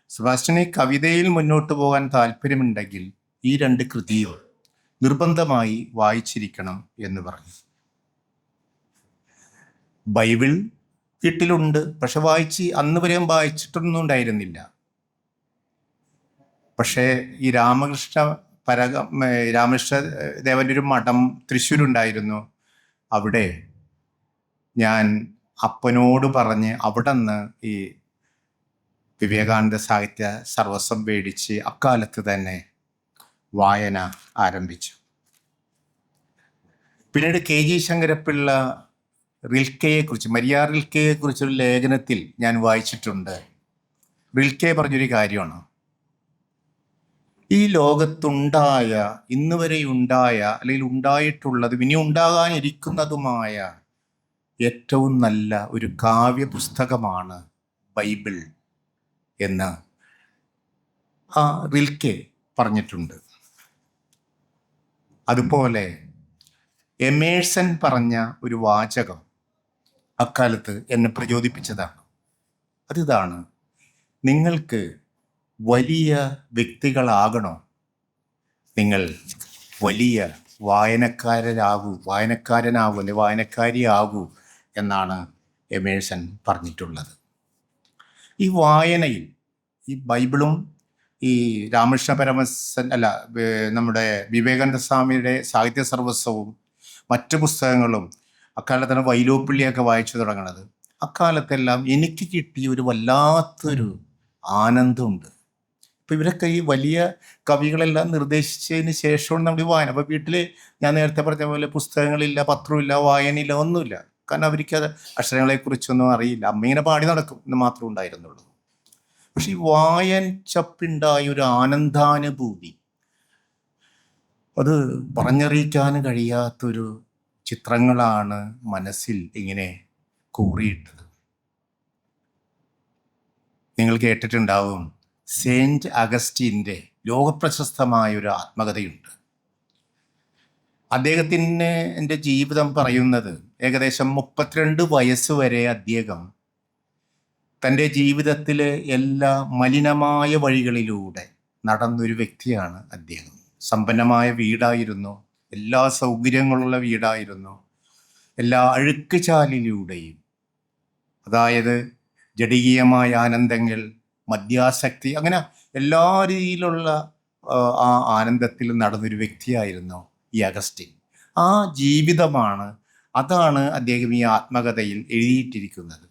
സെബാസ്റ്റ്യനെ കവിതയിൽ മുന്നോട്ട് പോകാൻ താല്പര്യമുണ്ടെങ്കിൽ ഈ 2 കൃതിയും നിർബന്ധമായി വായിച്ചിരിക്കണം എന്ന് പറഞ്ഞു. ബൈബിൾ വീട്ടിലുണ്ട്, പക്ഷെ അന്ന് വരെയും വായിച്ചിട്ടൊന്നും ഉണ്ടായിരുന്നില്ല. പക്ഷേ ഈ രാമകൃഷ്ണ ദേവൻ്റെ ഒരു മഠം തൃശ്ശൂരുണ്ടായിരുന്നു. അവിടെ ഞാൻ അപ്പനോട് പറഞ്ഞ് അവിടെ നിന്ന് ഈ വിവേകാനന്ദ സാഹിത്യ സർവസ്വം മേടിച്ച് അക്കാലത്ത് തന്നെ വായന ആരംഭിച്ചു. പിന്നീട് KG ശങ്കരപ്പിള്ള റിൽക്കെയെക്കുറിച്ച്, മരിയ റിൽക്കെയെക്കുറിച്ചൊരു ലേഖനത്തിൽ ഞാൻ വായിച്ചിട്ടുണ്ട്. റിൽക്കെ പറഞ്ഞൊരു കാര്യമാണ്, ഈ ലോകത്തുണ്ടായ, ഇന്ന് വരെ ഉണ്ടായ, അല്ലെങ്കിൽ ഉണ്ടായിട്ടുള്ളതും ഇനി ഉണ്ടാകാനിരിക്കുന്നതുമായ ഏറ്റവും നല്ല ഒരു കാവ്യ പുസ്തകമാണ് ബൈബിൾ എന്ന് ആ റിൽക്കെ പറഞ്ഞിട്ടുണ്ട്. അതുപോലെ എമേഴ്സൺ പറഞ്ഞ ഒരു വാചകം അക്കാലത്ത് എന്നെ പ്രചോദിപ്പിച്ചതാണ്. അതിതാണ്, നിങ്ങൾക്ക് വലിയ വ്യക്തികളാകണോ, നിങ്ങൾ വലിയ വായനക്കാരനാകൂ അല്ലെ വായനക്കാരിയാകൂ എന്നാണ് എമേഴ്സൺ പറഞ്ഞിട്ടുള്ളത്. ഈ വായനയിൽ ഈ ബൈബിളും ഈ രാമകൃഷ്ണ പരമഹംസൻ നമ്മുടെ വിവേകാനന്ദ സ്വാമിയുടെ സാഹിത്യ സർവസ്വവും മറ്റു പുസ്തകങ്ങളും, അക്കാലത്താണ് വൈലോപ്പിള്ളിയൊക്കെ വായിച്ചു തുടങ്ങുന്നത്. അക്കാലത്തെല്ലാം എനിക്ക് കിട്ടിയ ഒരു വല്ലാത്തൊരു ആനന്ദമുണ്ട്. ഇപ്പം ഇവരൊക്കെ ഈ വലിയ കവികളെല്ലാം നിർദ്ദേശിച്ചതിന് ശേഷമാണ് നമ്മൾ ഈ വായന. അപ്പോൾ വീട്ടിൽ ഞാൻ നേരത്തെ പറഞ്ഞ പോലെ പുസ്തകങ്ങളില്ല, പത്രമില്ല, വായനയില്ല, ഒന്നുമില്ല. കാരണം അവർക്ക് അത് അക്ഷരങ്ങളെക്കുറിച്ചൊന്നും അറിയില്ല. അമ്മ ഇങ്ങനെ പാടി നടക്കും എന്ന് മാത്രമേ ഉണ്ടായിരുന്നുള്ളൂ. പക്ഷെ ഈ വായനച്ചപ്പുണ്ടായ ഒരു ആനന്ദാനുഭൂതി, അത് പറഞ്ഞറിയിക്കാൻ കഴിയാത്തൊരു ചിത്രങ്ങളാണ് മനസ്സിൽ ഇങ്ങനെ കൂറിയിട്ടത്. നിങ്ങൾ കേട്ടിട്ടുണ്ടാവും, സെയിൻറ്റ് അഗസ്റ്റീൻ്റെ ലോകപ്രശസ്തമായ ഒരു ആത്മകഥയുണ്ട്. അദ്ദേഹത്തിന് എൻ്റെ ജീവിതം പറയുന്നത്, ഏകദേശം 32 വയസ്സ് വരെ അദ്ദേഹം തൻ്റെ ജീവിതത്തിലെ എല്ലാ മലിനമായ വഴികളിലൂടെ നടന്നൊരു വ്യക്തിയാണ് അദ്ദേഹം. സമ്പന്നമായ വീടായിരുന്നു, എല്ലാ സൗകര്യങ്ങളുള്ള വീടായിരുന്നു, എല്ലാ അഴുക്കുചാലിലൂടെയും, അതായത് ജഡീയമായ ആനന്ദങ്ങൾ, മദ്യാസക്തി, അങ്ങനെ എല്ലാ രീതിയിലുള്ള ആ ആനന്ദത്തിൽ നടന്നൊരു വ്യക്തിയായിരുന്നു ഈ അഗസ്റ്റിൻ. ആ ജീവിതമാണ്, അതാണ് അദ്ദേഹം ഈ ആത്മകഥയിൽ എഴുതിയിട്ടിരിക്കുന്നത്.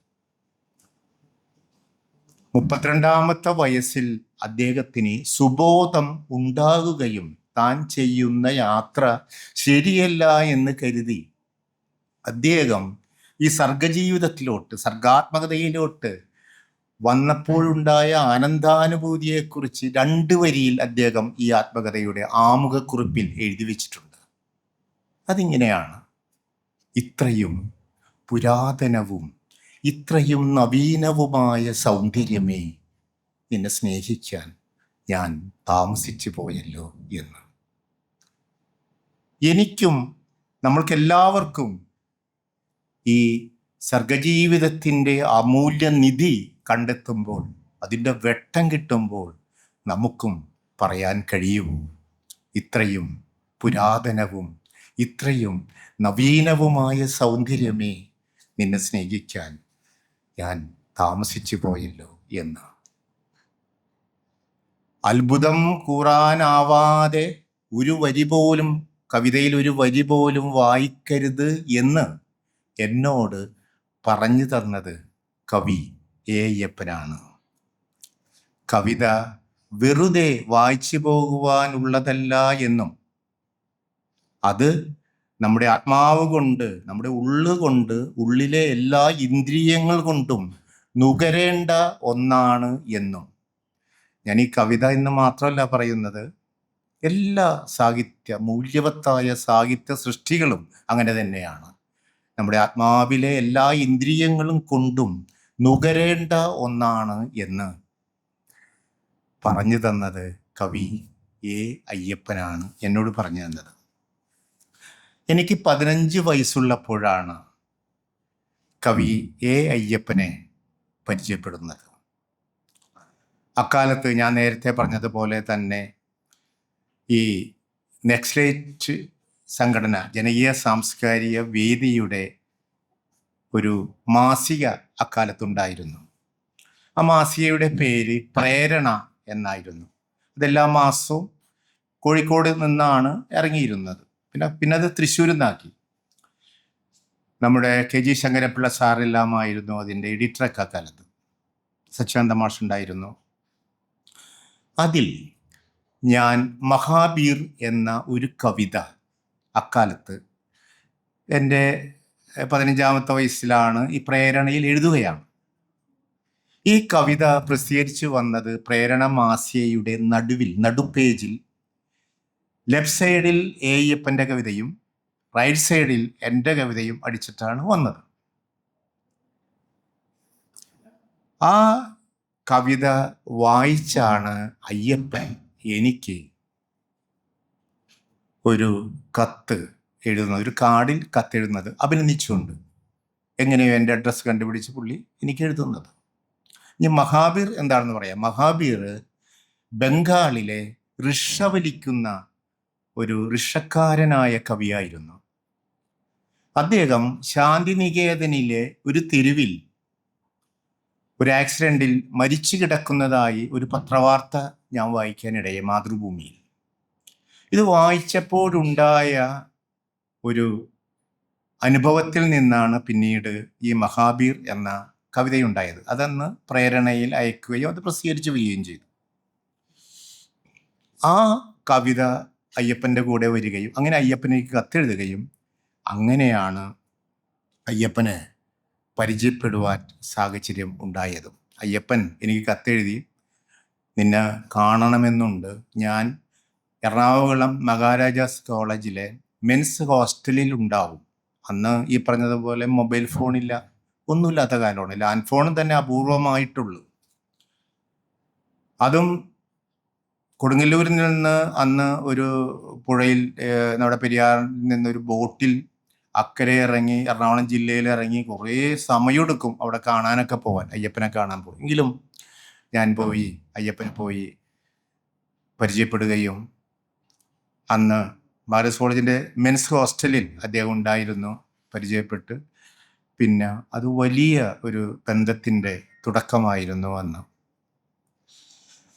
32-ാമത്തെ വയസ്സിൽ അദ്ദേഹത്തിന് സുബോധം ഉണ്ടാകുകയും താൻ ചെയ്യുന്ന യാത്ര ശരിയല്ല എന്ന് കരുതി അദ്ദേഹം ഈ സർഗജീവിതത്തിലോട്ട്, സർഗാത്മകതയിലോട്ട് വന്നപ്പോഴുണ്ടായ ആനന്ദാനുഭൂതിയെക്കുറിച്ച് 2 വരിയിൽ അദ്ദേഹം ഈ ആത്മകഥയുടെ ആമുഖക്കുറിപ്പിൽ എഴുതി വച്ചിട്ടുണ്ട്. അതിങ്ങനെയാണ്: ഇത്രയും പുരാതനവും ഇത്രയും നവീനവുമായ സൗന്ദര്യമേ, നിന്നെ സ്നേഹിക്കാൻ ഞാൻ താമസിച്ചു പോയല്ലോ എന്ന്. എനിക്കും നമ്മൾക്കെല്ലാവർക്കും ഈ സർഗജീവിതത്തിൻ്റെ അമൂല്യനിധി കണ്ടെത്തുമ്പോൾ, അതിൻ്റെ വെട്ടം കിട്ടുമ്പോൾ നമുക്കും പറയാൻ കഴിയും, ഇത്രയും പുരാതനവും ഇത്രയും നവീനവുമായ സൗന്ദര്യമേ, നിന്നെ സ്നേഹിക്കാൻ ഞാൻ താമസിച്ചു പോയല്ലോ എന്ന്. അത്ഭുതം കൂറാനാവാതെ ഒരു വരി പോലും, കവിതയിൽ ഒരു വരി പോലും വായിക്കരുത് എന്ന് എന്നോട് പറഞ്ഞു തന്നത് കവി എ അയ്യപ്പനാണ്. കവിത വെറുതെ വായിച്ചു പോകുവാനുള്ളതല്ല എന്നും, അത് നമ്മുടെ ആത്മാവ് കൊണ്ട്, നമ്മുടെ ഉള്ളുകൊണ്ട്, ഉള്ളിലെ എല്ലാ ഇന്ദ്രിയങ്ങൾ കൊണ്ടും നുകരേണ്ട ഒന്നാണ് എന്നും. ഞാൻ ഈ കവിത എന്ന് മാത്രമല്ല പറയുന്നത്, എല്ലാ മൂല്യവത്തായ സാഹിത്യ സൃഷ്ടികളും അങ്ങനെ തന്നെയാണ്. നമ്മുടെ ആത്മാവിലെ എല്ലാ ഇന്ദ്രിയങ്ങളും കൊണ്ടും നുകരേണ്ട ഒന്നാണ് എന്ന് പറഞ്ഞു തന്നത് കവി എ അയ്യപ്പനാണ് എന്നോട് പറഞ്ഞു തന്നത്. എനിക്ക് 15 വയസ്സുള്ളപ്പോഴാണ് കവി എ അയ്യപ്പനെ പരിചയപ്പെടുന്നത്. അക്കാലത്ത് ഞാൻ നേരത്തെ പറഞ്ഞതുപോലെ തന്നെ ഈ നെക്സലൈറ്റ് സംഘടന, ജനകീയ സാംസ്കാരിക വേദിയുടെ ഒരു മാസിക അക്കാലത്തുണ്ടായിരുന്നു. ആ മാസികയുടെ പേര് പ്രേരണ എന്നായിരുന്നു. അതെല്ലാ മാസവും കോഴിക്കോട് നിന്നാണ് ഇറങ്ങിയിരുന്നത്. പിന്നെ അത് തൃശ്ശൂരിൽ നിന്നാക്കി. നമ്മുടെ KG ശങ്കരപ്പിള്ള സാറെല്ലാമായിരുന്നു അതിൻ്റെ എഡിറ്ററൊക്കെ അക്കാലത്ത്. സച്ചിദാനന്ദ മാഷ് ഉണ്ടായിരുന്നു. അതിൽ ഞാൻ മഹാബീർ എന്ന ഒരു കവിത അക്കാലത്ത് എൻ്റെ 15-ാമത്തെ വയസ്സിലാണ് ഈ പ്രേരണയിൽ എഴുതുകയാണ്. ഈ കവിത പ്രസിദ്ധീകരിച്ചു വന്നത് പ്രേരണ മാസികയുടെ നടുപേജിൽ ലെഫ്റ്റ് സൈഡിൽ എ അയ്യപ്പൻ്റെ കവിതയും റൈറ്റ് സൈഡിൽ എൻ്റെ കവിതയും അടിച്ചിട്ടാണ് വന്നത്. ആ കവിത വായിച്ചാണ് അയ്യപ്പൻ എനിക്ക് ഒരു കത്ത് എഴുതുന്നത്, ഒരു കാർഡിൽ കത്തെഴുതുന്നത്, അഭിനന്ദിച്ചുകൊണ്ട്. എങ്ങനെയോ എൻ്റെ അഡ്രസ്സ് കണ്ടുപിടിച്ച് പുള്ളി എനിക്ക് എഴുതുന്നത്. ഇനി മഹാബീർ എന്താണെന്ന് പറയാം. മഹാബീർ ബംഗാളിലെ ഋഷ വലിക്കുന്ന ഒരു ഋഷക്കാരനായ കവിയായിരുന്നു. അദ്ദേഹം ശാന്തിനികേതനിലെ ഒരു തെരുവിൽ ഒരു ആക്സിഡൻറ്റിൽ മരിച്ചു കിടക്കുന്നതായി ഒരു പത്രവാർത്ത ഞാൻ വായിക്കാനിടയെ മാതൃഭൂമിയിൽ. ഇത് വായിച്ചപ്പോഴുണ്ടായ ഒരു അനുഭവത്തിൽ നിന്നാണ് പിന്നീട് ഈ മഹാബീർ എന്ന കവിതയുണ്ടായത്. അതന്ന് പ്രേരണയിൽ അയക്കുകയും അത് പ്രസിദ്ധീകരിച്ചു വരികയും ചെയ്തു. ആ കവിത അയ്യപ്പൻ്റെ കൂടെ വരികയും അങ്ങനെ അയ്യപ്പനേക്ക് കത്തെഴുതുകയും അങ്ങനെയാണ് അയ്യപ്പന് പരിചയപ്പെടുവാൻ സാഹചര്യം ഉണ്ടായതും. അയ്യപ്പൻ എനിക്ക് കത്തെഴുതി, നിന്നെ കാണണമെന്നുണ്ട്, ഞാൻ എറണാകുളം മഹാരാജാസ് കോളേജിലെ മെൻസ് ഹോസ്റ്റലിൽ ഉണ്ടാവും. അന്ന് ഈ പറഞ്ഞതുപോലെ മൊബൈൽ ഫോണില്ല, ഒന്നുമില്ലാത്ത കാലമാണ്. ലാൻഡ് ഫോണും തന്നെ അപൂർവമായിട്ടുള്ളൂ. അതും കൊടുങ്ങല്ലൂരിൽ നിന്ന് അന്ന് ഒരു പുഴയിൽ, നമ്മുടെ പെരിയാറിൽ നിന്നൊരു ബോട്ടിൽ അക്കരെ ഇറങ്ങി എറണാകുളം ജില്ലയിൽ ഇറങ്ങി കുറേ സമയമെടുക്കും അവിടെ കാണാനൊക്കെ പോകാൻ, അയ്യപ്പനെ കാണാൻ പോകും. എങ്കിലും ഞാൻ പോയി അയ്യപ്പനെ പോയി പരിചയപ്പെടുകയും അന്ന് മഹാരാജാസ് കോളേജിൻ്റെ മെൻസ് ഹോസ്റ്റലിൽ അദ്ദേഹം ഉണ്ടായിരുന്നു. പരിചയപ്പെട്ട് പിന്നെ അത് വലിയ ഒരു ബന്ധത്തിൻ്റെ തുടക്കമായിരുന്നു അന്ന്.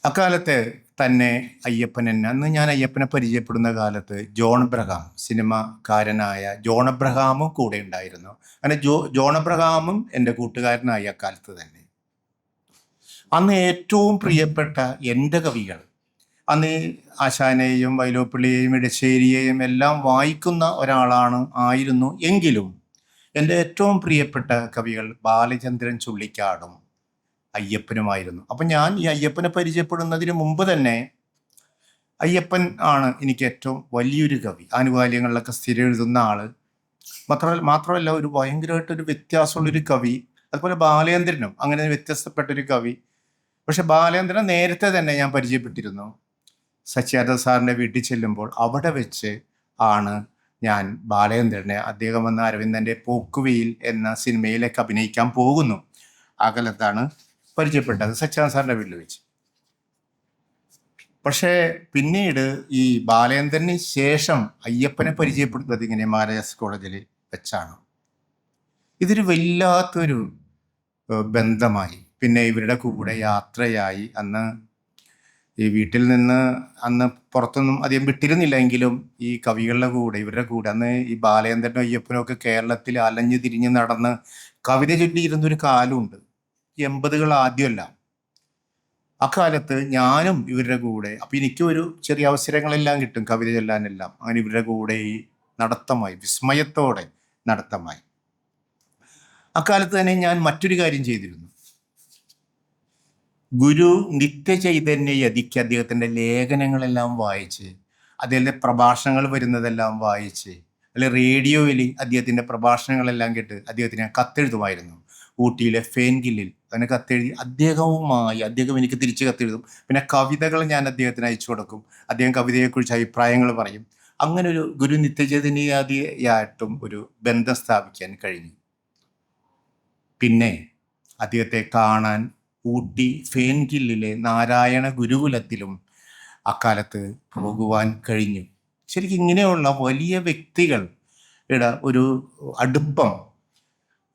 അക്കാലത്തെ തന്നെ അയ്യപ്പൻ എന്നെ അന്ന് ഞാൻ അയ്യപ്പനെ പരിചയപ്പെടുന്ന കാലത്ത് ജോൺ അബ്രഹാം സിനിമാക്കാരനായ ജോൺ അബ്രഹാമും കൂടെ ഉണ്ടായിരുന്നു. അങ്ങനെ ജോൺ അബ്രഹാമും എൻ്റെ കൂട്ടുകാരനായി അക്കാലത്ത് തന്നെ. അന്ന് ഏറ്റവും പ്രിയപ്പെട്ട എൻ്റെ കവികൾ, അന്ന് ആശാനെയും വൈലോപ്പിള്ളിയെയും ഇടശ്ശേരിയെയും എല്ലാം വായിക്കുന്ന ആയിരുന്നു എങ്കിലും എൻ്റെ ഏറ്റവും പ്രിയപ്പെട്ട കവികൾ ബാലചന്ദ്രൻ ചുള്ളിക്കാടും അയ്യപ്പനുമായിരുന്നു. അപ്പം ഞാൻ ഈ അയ്യപ്പനെ പരിചയപ്പെടുന്നതിന് മുമ്പ് തന്നെ അയ്യപ്പൻ ആണ് എനിക്ക് ഏറ്റവും വലിയൊരു കവി. ആനുകാലികങ്ങളിലൊക്കെ സ്ഥിരം എഴുതുന്ന ആള്. മാത്രമല്ല ഒരു ഭയങ്കരമായിട്ടൊരു വ്യത്യാസമുള്ളൊരു കവി. അതുപോലെ ബാലേന്ദ്രനും അങ്ങനെ വ്യത്യസ്തപ്പെട്ടൊരു കവി. പക്ഷെ ബാലേന്ദ്രൻ നേരത്തെ തന്നെ ഞാൻ പരിചയപ്പെട്ടിരുന്നു. സച്ചിദാനന്ദ സാറിൻ്റെ വീട്ടിൽ ചെല്ലുമ്പോൾ അവിടെ വെച്ച് ആണ് ഞാൻ ബാലേന്ദ്രനെ, അദ്ദേഹം വന്ന അരവിന്ദൻ്റെ പോക്കുവെയിൽ എന്ന സിനിമയിലേക്ക് അഭിനയിക്കാൻ പോകുന്നു. ആ കാലത്താണ് പരിചയപ്പെട്ടത് സച്ചിദാനന്ദ സാറിൻ്റെ വീട്ടിൽ വെച്ച്. പക്ഷേ പിന്നീട് ഈ ബാലേന്ദ്രന് ശേഷം അയ്യപ്പനെ പരിചയപ്പെടുന്നത് ഇങ്ങനെ മഹാരാജാസ് കോളേജിൽ വെച്ചാണ്. ഇതൊരു വല്ലാത്തൊരു ബന്ധമായി. പിന്നെ ഇവരുടെ കൂടെ യാത്രയായി. അന്ന് ഈ വീട്ടിൽ നിന്ന് അന്ന് പുറത്തൊന്നും അധികം വിട്ടിരുന്നില്ല എങ്കിലും ഈ കവികളുടെ കൂടെ ഇവരുടെ കൂടെ അന്ന് ഈ ബാലേന്ദ്രനും അയ്യപ്പനും ഒക്കെ കേരളത്തിൽ അലഞ്ഞു തിരിഞ്ഞ് നടന്ന് കവിത ചൊല്ലിയിരുന്നൊരു കാലമുണ്ട്. 80s ആദ്യമല്ല. അക്കാലത്ത് ഞാനും ഇവരുടെ കൂടെ, അപ്പം എനിക്കും ഒരു ചെറിയ അവസരങ്ങളെല്ലാം കിട്ടും കവിത ചൊല്ലാനെല്ലാം. അങ്ങനെ ഇവരുടെ കൂടെ ഈ നടത്തമായി, വിസ്മയത്തോടെ നടത്തമായി. അക്കാലത്ത് തന്നെ ഞാൻ മറ്റൊരു കാര്യം ചെയ്തിരുന്നു. ഗുരു നിത്യചൈതന്യ യതിക്ക് അദ്ദേഹത്തിൻ്റെ ലേഖനങ്ങളെല്ലാം വായിച്ച്, അദ്ദേഹത്തിൻ്റെ പ്രഭാഷണങ്ങൾ വരുന്നതെല്ലാം വായിച്ച്, അല്ലെ റേഡിയോയിൽ അദ്ദേഹത്തിൻ്റെ പ്രഭാഷണങ്ങളെല്ലാം കേട്ട് അദ്ദേഹത്തിന് കത്തെഴുതുമായിരുന്നു. ഊട്ടിയിലെ ഫേൻഗില്ലിൽ അതിന് കത്തെഴുതി അദ്ദേഹം എനിക്ക് തിരിച്ച് കത്തെഴുതും. പിന്നെ കവിതകൾ ഞാൻ അദ്ദേഹത്തിന് അയച്ചു കൊടുക്കും. അദ്ദേഹം കവിതയെക്കുറിച്ച് അഭിപ്രായങ്ങൾ പറയും. അങ്ങനെ ഒരു ഗുരു നിത്യചൈതന്യയായിട്ടും ഒരു ബന്ധം സ്ഥാപിക്കാൻ കഴിഞ്ഞു. പിന്നെ അദ്ദേഹത്തെ കാണാൻ ഊട്ടി ഫേൻഗില്ലിലെ നാരായണ ഗുരുകുലത്തിലും അക്കാലത്ത് പോകുവാൻ കഴിഞ്ഞു. ശരിക്കും ഇങ്ങനെയുള്ള വലിയ വ്യക്തികളുടെ ഒരു അടുപ്പം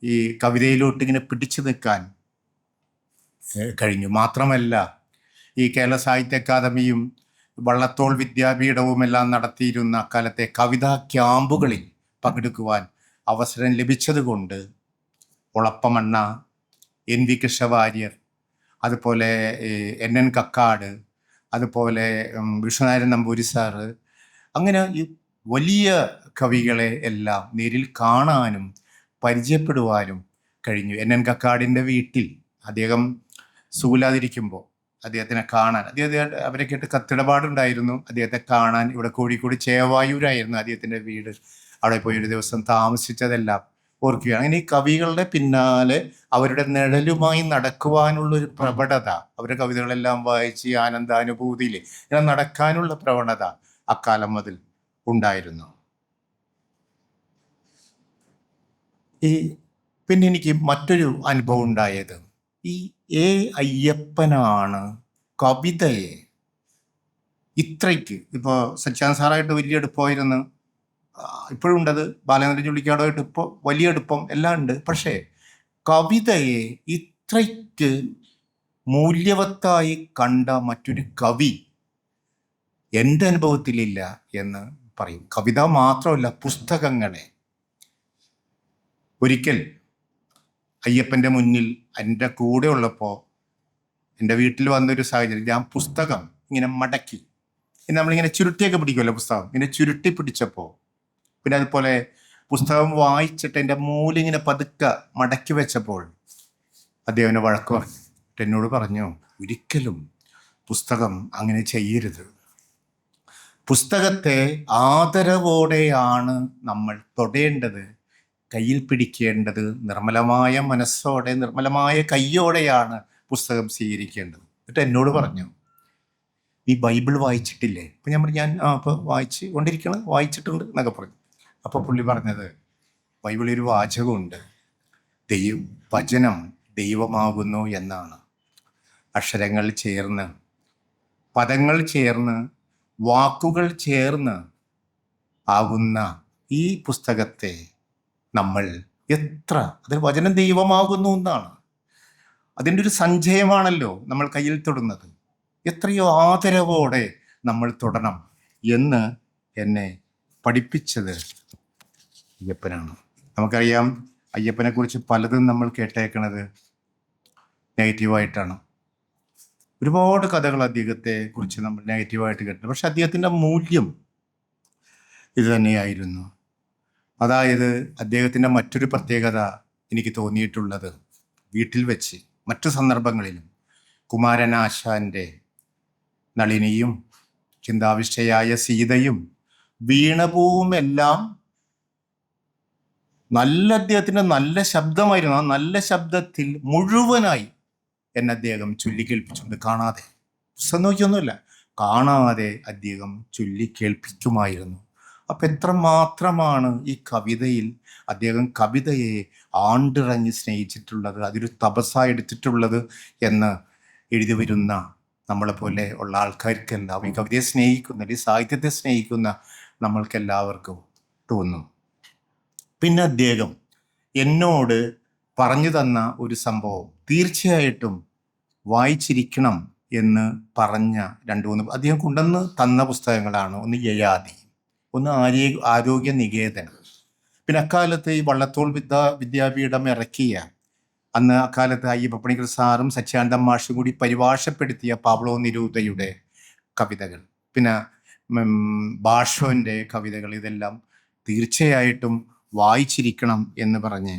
ഈ കവിതയിലോട്ട് ഇങ്ങനെ പിടിച്ചു നിൽക്കാൻ കഴിഞ്ഞു. മാത്രമല്ല ഈ കേരള സാഹിത്യ അക്കാദമിയും വള്ളത്തോൾ വിദ്യാപീഠവും എല്ലാം നടത്തിയിരുന്ന അക്കാലത്തെ കവിതാ ക്യാമ്പുകളിൽ പങ്കെടുക്കുവാൻ അവസരം ലഭിച്ചതുകൊണ്ട് ഒളപ്പമണ്ണ, NV കൃഷ്ണവാര്യർ, അതുപോലെ NN കക്കാട്, അതുപോലെ വിഷ്ണുനാരായണൻ നമ്പൂരി സാറ്, അങ്ങനെ ഈ വലിയ കവികളെ എല്ലാം നേരിൽ കാണാനും പരിചയപ്പെടുവാനും കഴിഞ്ഞു. NN കക്കാടിൻ്റെ വീട്ടിൽ അദ്ദേഹം സുഖമില്ലാതിരിക്കുമ്പോൾ അദ്ദേഹത്തിനെ കാണാൻ, അവരെ കേട്ട് കത്തിടപാടുണ്ടായിരുന്നു. അദ്ദേഹത്തെ കാണാൻ ഇവിടെ കോഴിക്കോട് ചേവായൂരായിരുന്നു അദ്ദേഹത്തിൻ്റെ വീട്. അവിടെ പോയി ഒരു ദിവസം താമസിച്ചതെല്ലാം ഓർക്കുകയാണ്. അങ്ങനെ ഈ കവികളുടെ പിന്നാലെ അവരുടെ നിഴലുമായി നടക്കുവാനുള്ളൊരു പ്രവണത, അവരുടെ കവിതകളെല്ലാം വായിച്ച് ആനന്ദാനുഭൂതിയിൽ ഇങ്ങനെ നടക്കാനുള്ള പ്രവണത അക്കാലം മുതൽ ഉണ്ടായിരുന്നു. പിന്നെ എനിക്ക് മറ്റൊരു അനുഭവം ഉണ്ടായത്, ഈ അയ്യപ്പനാണ് കവിതയെ ഇത്രയ്ക്ക്, ഇപ്പോൾ സച്ചിദാനന്ദ സാറായിട്ട് വലിയ അടുപ്പമായിരുന്നു, ഇപ്പോഴും ഉണ്ടത്, ബാലചന്ദ്രൻ ചുള്ളിക്കാടുമായിട്ട് ഇപ്പോൾ വലിയ അടുപ്പം എല്ലാം ഉണ്ട്. പക്ഷേ കവിതയെ ഇത്രയ്ക്ക് മൂല്യവത്തായി കണ്ട മറ്റൊരു കവി എൻ്റെ അനുഭവത്തിലില്ല എന്ന് പറയും. കവിത മാത്രമല്ല, പുസ്തകങ്ങളെ. ഒരിക്കൽ അയ്യപ്പൻ്റെ മുന്നിൽ എൻ്റെ കൂടെ ഉള്ളപ്പോൾ എൻ്റെ വീട്ടിൽ വന്നൊരു സാഹചര്യം, ഞാൻ പുസ്തകം ഇങ്ങനെ മടക്കി, നമ്മളിങ്ങനെ ചുരുട്ടിയൊക്കെ പിടിക്കുമല്ലോ പുസ്തകം, ഇങ്ങനെ ചുരുട്ടി പിടിച്ചപ്പോൾ, പിന്നെ അതുപോലെ പുസ്തകം വായിച്ചിട്ട് എൻ്റെ മൂലിങ്ങനെ പതുക്കെ മടക്കി വെച്ചപ്പോൾ അദ്ദേഹം എന്നെ വഴക്ക് പറഞ്ഞു. എന്നോട് പറഞ്ഞു, ഒരിക്കലും പുസ്തകം അങ്ങനെ ചെയ്യരുത്. പുസ്തകത്തെ ആദരവോടെയാണ് നമ്മൾ തൊടേണ്ടത്, കയ്യിൽ പിടിക്കേണ്ടത്, നിർമ്മലമായ മനസ്സോടെ നിർമ്മലമായ കയ്യോടെയാണ് പുസ്തകം സ്വീകരിക്കേണ്ടത്. എന്നിട്ട് എന്നോട് പറഞ്ഞു, ഈ ബൈബിൾ വായിച്ചിട്ടില്ലേ? അപ്പം ഞാൻ പറഞ്ഞു, ഞാൻ അപ്പോൾ വായിച്ചിട്ടുണ്ട് എന്നൊക്കെ പറഞ്ഞു. അപ്പോൾ പുള്ളി പറഞ്ഞത്, ബൈബിളിൽ ഒരു വാചകമുണ്ട്, വചനം ദൈവമാകുന്നു എന്നാണ്. അക്ഷരങ്ങൾ ചേർന്ന്, പദങ്ങൾ ചേർന്ന്, വാക്കുകൾ ചേർന്ന് ആകുന്ന ഈ പുസ്തകത്തെ നമ്മൾ അതിൽ വചനം ദൈവമാകുന്നു എന്നാണ്. അതിൻ്റെ ഒരു സഞ്ചയമാണല്ലോ നമ്മൾ കയ്യിൽ തൊടുന്നത്. എത്രയോ ആദരവോടെ നമ്മൾ തൊടണം എന്ന് എന്നെ പഠിപ്പിച്ചത് അയ്യപ്പനാണ്. നമുക്കറിയാം, അയ്യപ്പനെ കുറിച്ച് പലതും നമ്മൾ കേട്ടേക്കണത് നെഗറ്റീവായിട്ടാണ്. ഒരുപാട് കഥകൾ അദ്ദേഹത്തെ കുറിച്ച് നമ്മൾ നെഗറ്റീവായിട്ട് കേട്ടിട്ടുണ്ട്. പക്ഷെ അദ്ദേഹത്തിൻ്റെ മൂല്യം ഇത് തന്നെയായിരുന്നു. അതായത് അദ്ദേഹത്തിൻ്റെ മറ്റൊരു പ്രത്യേകത എനിക്ക് തോന്നിയിട്ടുള്ളത്, വീട്ടിൽ വെച്ച് മറ്റു സന്ദർഭങ്ങളിലും കുമാരനാശാൻ്റെ നളിനിയും ചിന്താവിഷ്ടയായ സീതയും വീണപൂവും എല്ലാം അദ്ദേഹത്തിൻ്റെ നല്ല ശബ്ദമായിരുന്നു. ആ നല്ല ശബ്ദത്തിൽ മുഴുവനായി എന്നെ അദ്ദേഹം ചൊല്ലിക്കേൾപ്പിച്ചുകൊണ്ട്, കാണാതെ, പുസ്തകം നോക്കിയൊന്നുമില്ല, കാണാതെ അദ്ദേഹം ചൊല്ലിക്കേൾപ്പിക്കുമായിരുന്നു. അപ്പം എത്രമാത്രമാണ് ഈ കവിതയിൽ അദ്ദേഹം കവിതയെ ആണ്ടിറങ്ങി സ്നേഹിച്ചിട്ടുള്ളത്, അതൊരു തപസ്സായി എടുത്തിട്ടുള്ളത് എന്ന് എഴുതി വരുന്ന നമ്മളെപ്പോലെ ഉള്ള ആൾക്കാർക്കെല്ലാം, ഈ കവിതയെ സ്നേഹിക്കുന്ന, ഈ സാഹിത്യത്തെ സ്നേഹിക്കുന്ന നമ്മൾക്കെല്ലാവർക്കും തോന്നും. പിന്നെ അദ്ദേഹം എന്നോട് പറഞ്ഞു തന്ന ഒരു സംഭവം, തീർച്ചയായിട്ടും വായിച്ചിരിക്കണം എന്ന് പറഞ്ഞ 2-3 അദ്ദേഹം കൊണ്ടുവന്ന് തന്ന പുസ്തകങ്ങളാണ്. ഒന്ന് യയാതി, ഒന്ന് ആരോഗ്യ നികേതനം. പിന്നെ അക്കാലത്ത് ഈ വള്ളത്തോൾ വിദ്യാപീഠം ഇറക്കിയ, അന്ന് അക്കാലത്ത് അയ്യപ്പപ്പണിക്കർ സാറും സച്ചിദാനന്ദ മാഷും കൂടി പരിഭാഷപ്പെടുത്തിയ പാബ്ലോ നിരൂതയുടെ കവിതകൾ, പിന്നെ ഭാഷോൻ്റെ കവിതകൾ, ഇതെല്ലാം തീർച്ചയായിട്ടും വായിച്ചിരിക്കണം എന്ന് പറഞ്ഞ്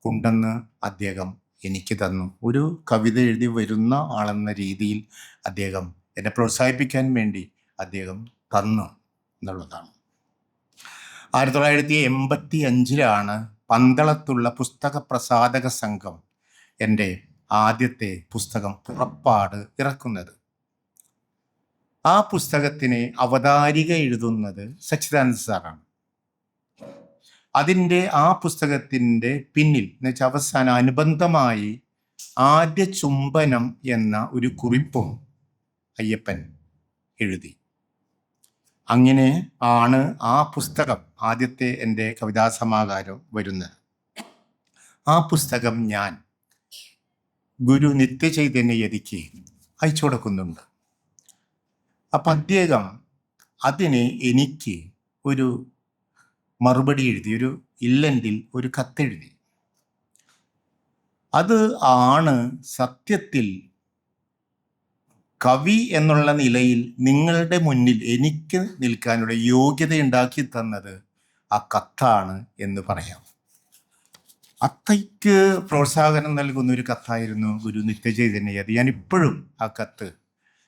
കൊണ്ടുവന്ന് അദ്ദേഹം എനിക്ക് തന്നു. ഒരു കവിത എഴുതി വരുന്ന ആളെന്ന രീതിയിൽ അദ്ദേഹം എന്നെ പ്രോത്സാഹിപ്പിക്കാൻ വേണ്ടി അദ്ദേഹം തന്നു എന്നുള്ളതാണ്. 1985 പന്തളത്തുള്ള പുസ്തക പ്രസാധക സംഘം എൻ്റെ ആദ്യത്തെ പുസ്തകം പുറപ്പാട് ഇറക്കുന്നത്. ആ പുസ്തകത്തിന് അവതാരിക എഴുതുന്നത് സച്ചിദാനന്ദ സാറാണ്. അതിൻ്റെ ആ പുസ്തകത്തിൻ്റെ പിന്നിൽ എന്ന് വെച്ചാൽ അവസാനം അനുബന്ധമായി ആദ്യ ചുംബനം എന്ന ഒരു കുറിപ്പും അയ്യപ്പൻ എഴുതി. അങ്ങനെ ആണ് ആ പുസ്തകം, ആദ്യത്തെ എൻ്റെ കവിതാസമാഹാരം വരുന്നത്. ആ പുസ്തകം ഞാൻ ഗുരു നിത്യചൈതന്യയതിക്ക് അയച്ചു കൊടുക്കുന്നുണ്ട്. അപ്പം അദ്ദേഹം അതിന് എനിക്ക് ഒരു മറുപടി എഴുതി, ഒരു ഇല്ലൻറ്റിൽ ഒരു കത്തെഴുതി. അത് ആണ് സത്യത്തിൽ കവി എന്നുള്ള നിലയിൽ നിങ്ങളുടെ മുന്നിൽ എനിക്ക് നിൽക്കാനുള്ള യോഗ്യത ഉണ്ടാക്കി തന്നത് ആ കത്താണ് എന്ന് പറയാം. അത്രയ്ക്ക് പ്രോത്സാഹനം നൽകുന്ന ഒരു കത്തായിരുന്നു ഗുരു നിത്യചൈതന്യയതി. ഞാൻ ഇപ്പോഴും ആ കത്ത്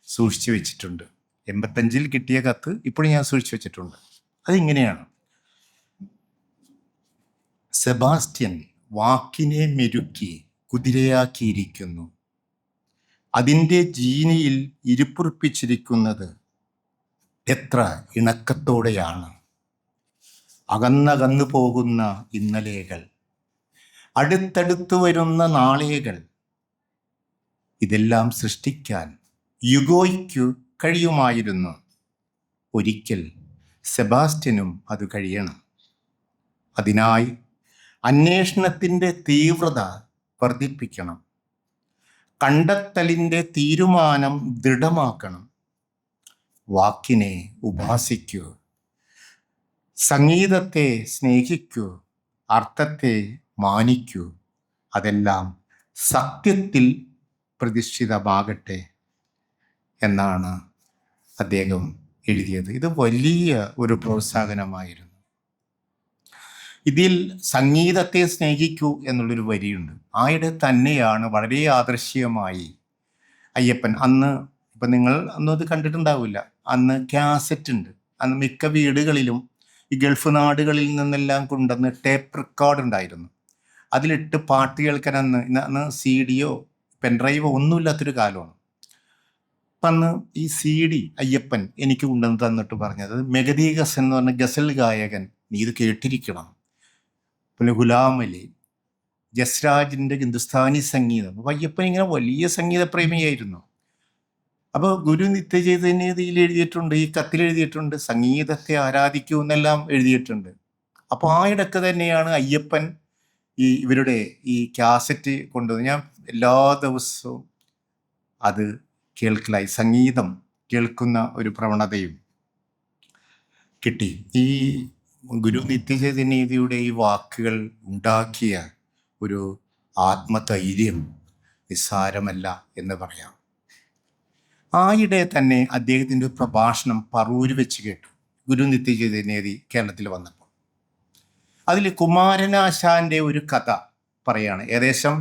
സൂക്ഷിച്ചു വെച്ചിട്ടുണ്ട്. 85 കിട്ടിയ കത്ത് ഇപ്പോഴും ഞാൻ സൂക്ഷിച്ചു വെച്ചിട്ടുണ്ട്. അതിങ്ങനെയാണ്: സെബാസ്റ്റ്യൻ വാക്കിനെ മെരുക്കി കുതിരയാക്കിയിരിക്കുന്നു. അതിൻ്റെ ജീനിയിൽ ഇരുപ്പുറപ്പിച്ചിരിക്കുന്നത് എത്ര ഇണക്കത്തോടെയാണ്. അകന്നകന്നു പോകുന്ന ഇന്നലെകൾ, അടുത്തടുത്തു വരുന്ന നാളെകൾ, ഇതെല്ലാം സൃഷ്ടിക്കാൻ യുഗോയ്ക്കു കഴിയുമായിരുന്നു. ഒരിക്കൽ സെബാസ്റ്റ്യനും അത് കഴിയണം. അതിനായി അന്വേഷണത്തിൻ്റെ തീവ്രത വർദ്ധിപ്പിക്കണം. കണ്ടെത്തലിൻ്റെ തീരുമാനം ദൃഢമാക്കണം. വാക്കിനെ ഉപാസിക്കൂ, സംഗീതത്തെ സ്നേഹിക്കൂ, അർത്ഥത്തെ മാനിക്കൂ. അതെല്ലാം സത്യത്തിൽ പ്രതിഷ്ഠിതമാകട്ടെ എന്നാണ് അദ്ദേഹം എഴുതിയത്. ഇത് വലിയ ഒരു പ്രോത്സാഹനമായിരുന്നു. ഇതിൽ സംഗീതത്തെ സ്നേഹിക്കൂ എന്നുള്ളൊരു വരിയുണ്ട്. ആയുടെ തന്നെയാണ് വളരെ ആദർശീയമായി അയ്യപ്പൻ അന്ന്, ഇപ്പം നിങ്ങൾ അന്നും അത് കണ്ടിട്ടുണ്ടാവില്ല, അന്ന് കാസറ്റ് ഉണ്ട്. അന്ന് മിക്ക വീടുകളിലും ഈ ഗൾഫ് നാടുകളിൽ നിന്നെല്ലാം കൊണ്ടുവന്ന് ടേപ്പ് റെക്കോർഡ് ഉണ്ടായിരുന്നു. അതിലിട്ട് പാട്ട് കേൾക്കാൻ അന്ന് CD പെൻഡ്രൈവോ ഒന്നുമില്ലാത്തൊരു കാലമാണ്. അപ്പം അന്ന് ഈ CD അയ്യപ്പൻ എനിക്ക് കൊണ്ടുവന്ന് തന്നിട്ട് പറഞ്ഞത്, മെഗദി ഗസൻ എന്ന് പറഞ്ഞ ഗസൽ ഗായകൻ, നീ ഇത് കേട്ടിരിക്കണം. പിന്നെ ഗുലാം അലി, ജസ്രാജിൻ്റെ ഹിന്ദുസ്ഥാനി സംഗീതം. അപ്പോൾ അയ്യപ്പൻ ഇങ്ങനെ വലിയ സംഗീതപ്രേമിയായിരുന്നു. അപ്പോൾ ഗുരു നിത്യചൈതന്യതയിൽ എഴുതിയിട്ടുണ്ട്, ഈ കത്തിൽ എഴുതിയിട്ടുണ്ട്, സംഗീതത്തെ ആരാധിക്കൂ എന്നെല്ലാം എഴുതിയിട്ടുണ്ട്. അപ്പോൾ ആ ഇടയ്ക്ക് തന്നെയാണ് അയ്യപ്പൻ ഇവരുടെ ഈ കാസറ്റ് കൊണ്ടുവന്ന്, ഞാൻ എല്ലാ ദിവസവും അത് കേൾക്കലായി, സംഗീതം കേൾക്കുന്ന ഒരു പ്രവണതയും കിട്ടി. ഈ ഗുരു നിത്യചൈതന്യയുടെ ഈ വാക്കുകൾ ഉണ്ടാക്കിയ ഒരു ആത്മധൈര്യം നിസ്സാരമല്ല എന്ന് പറയാം. ആയിടെ തന്നെ അദ്ദേഹത്തിൻ്റെ ഒരു പ്രഭാഷണം പറവൂര് വെച്ച് കേട്ടു, ഗുരു നിത്യചൈതന്യതി കേരളത്തിൽ വന്നപ്പോൾ. അതിൽ കുമാരനാശാൻ്റെ ഒരു കഥ പറയാണ്. ഏകദേശം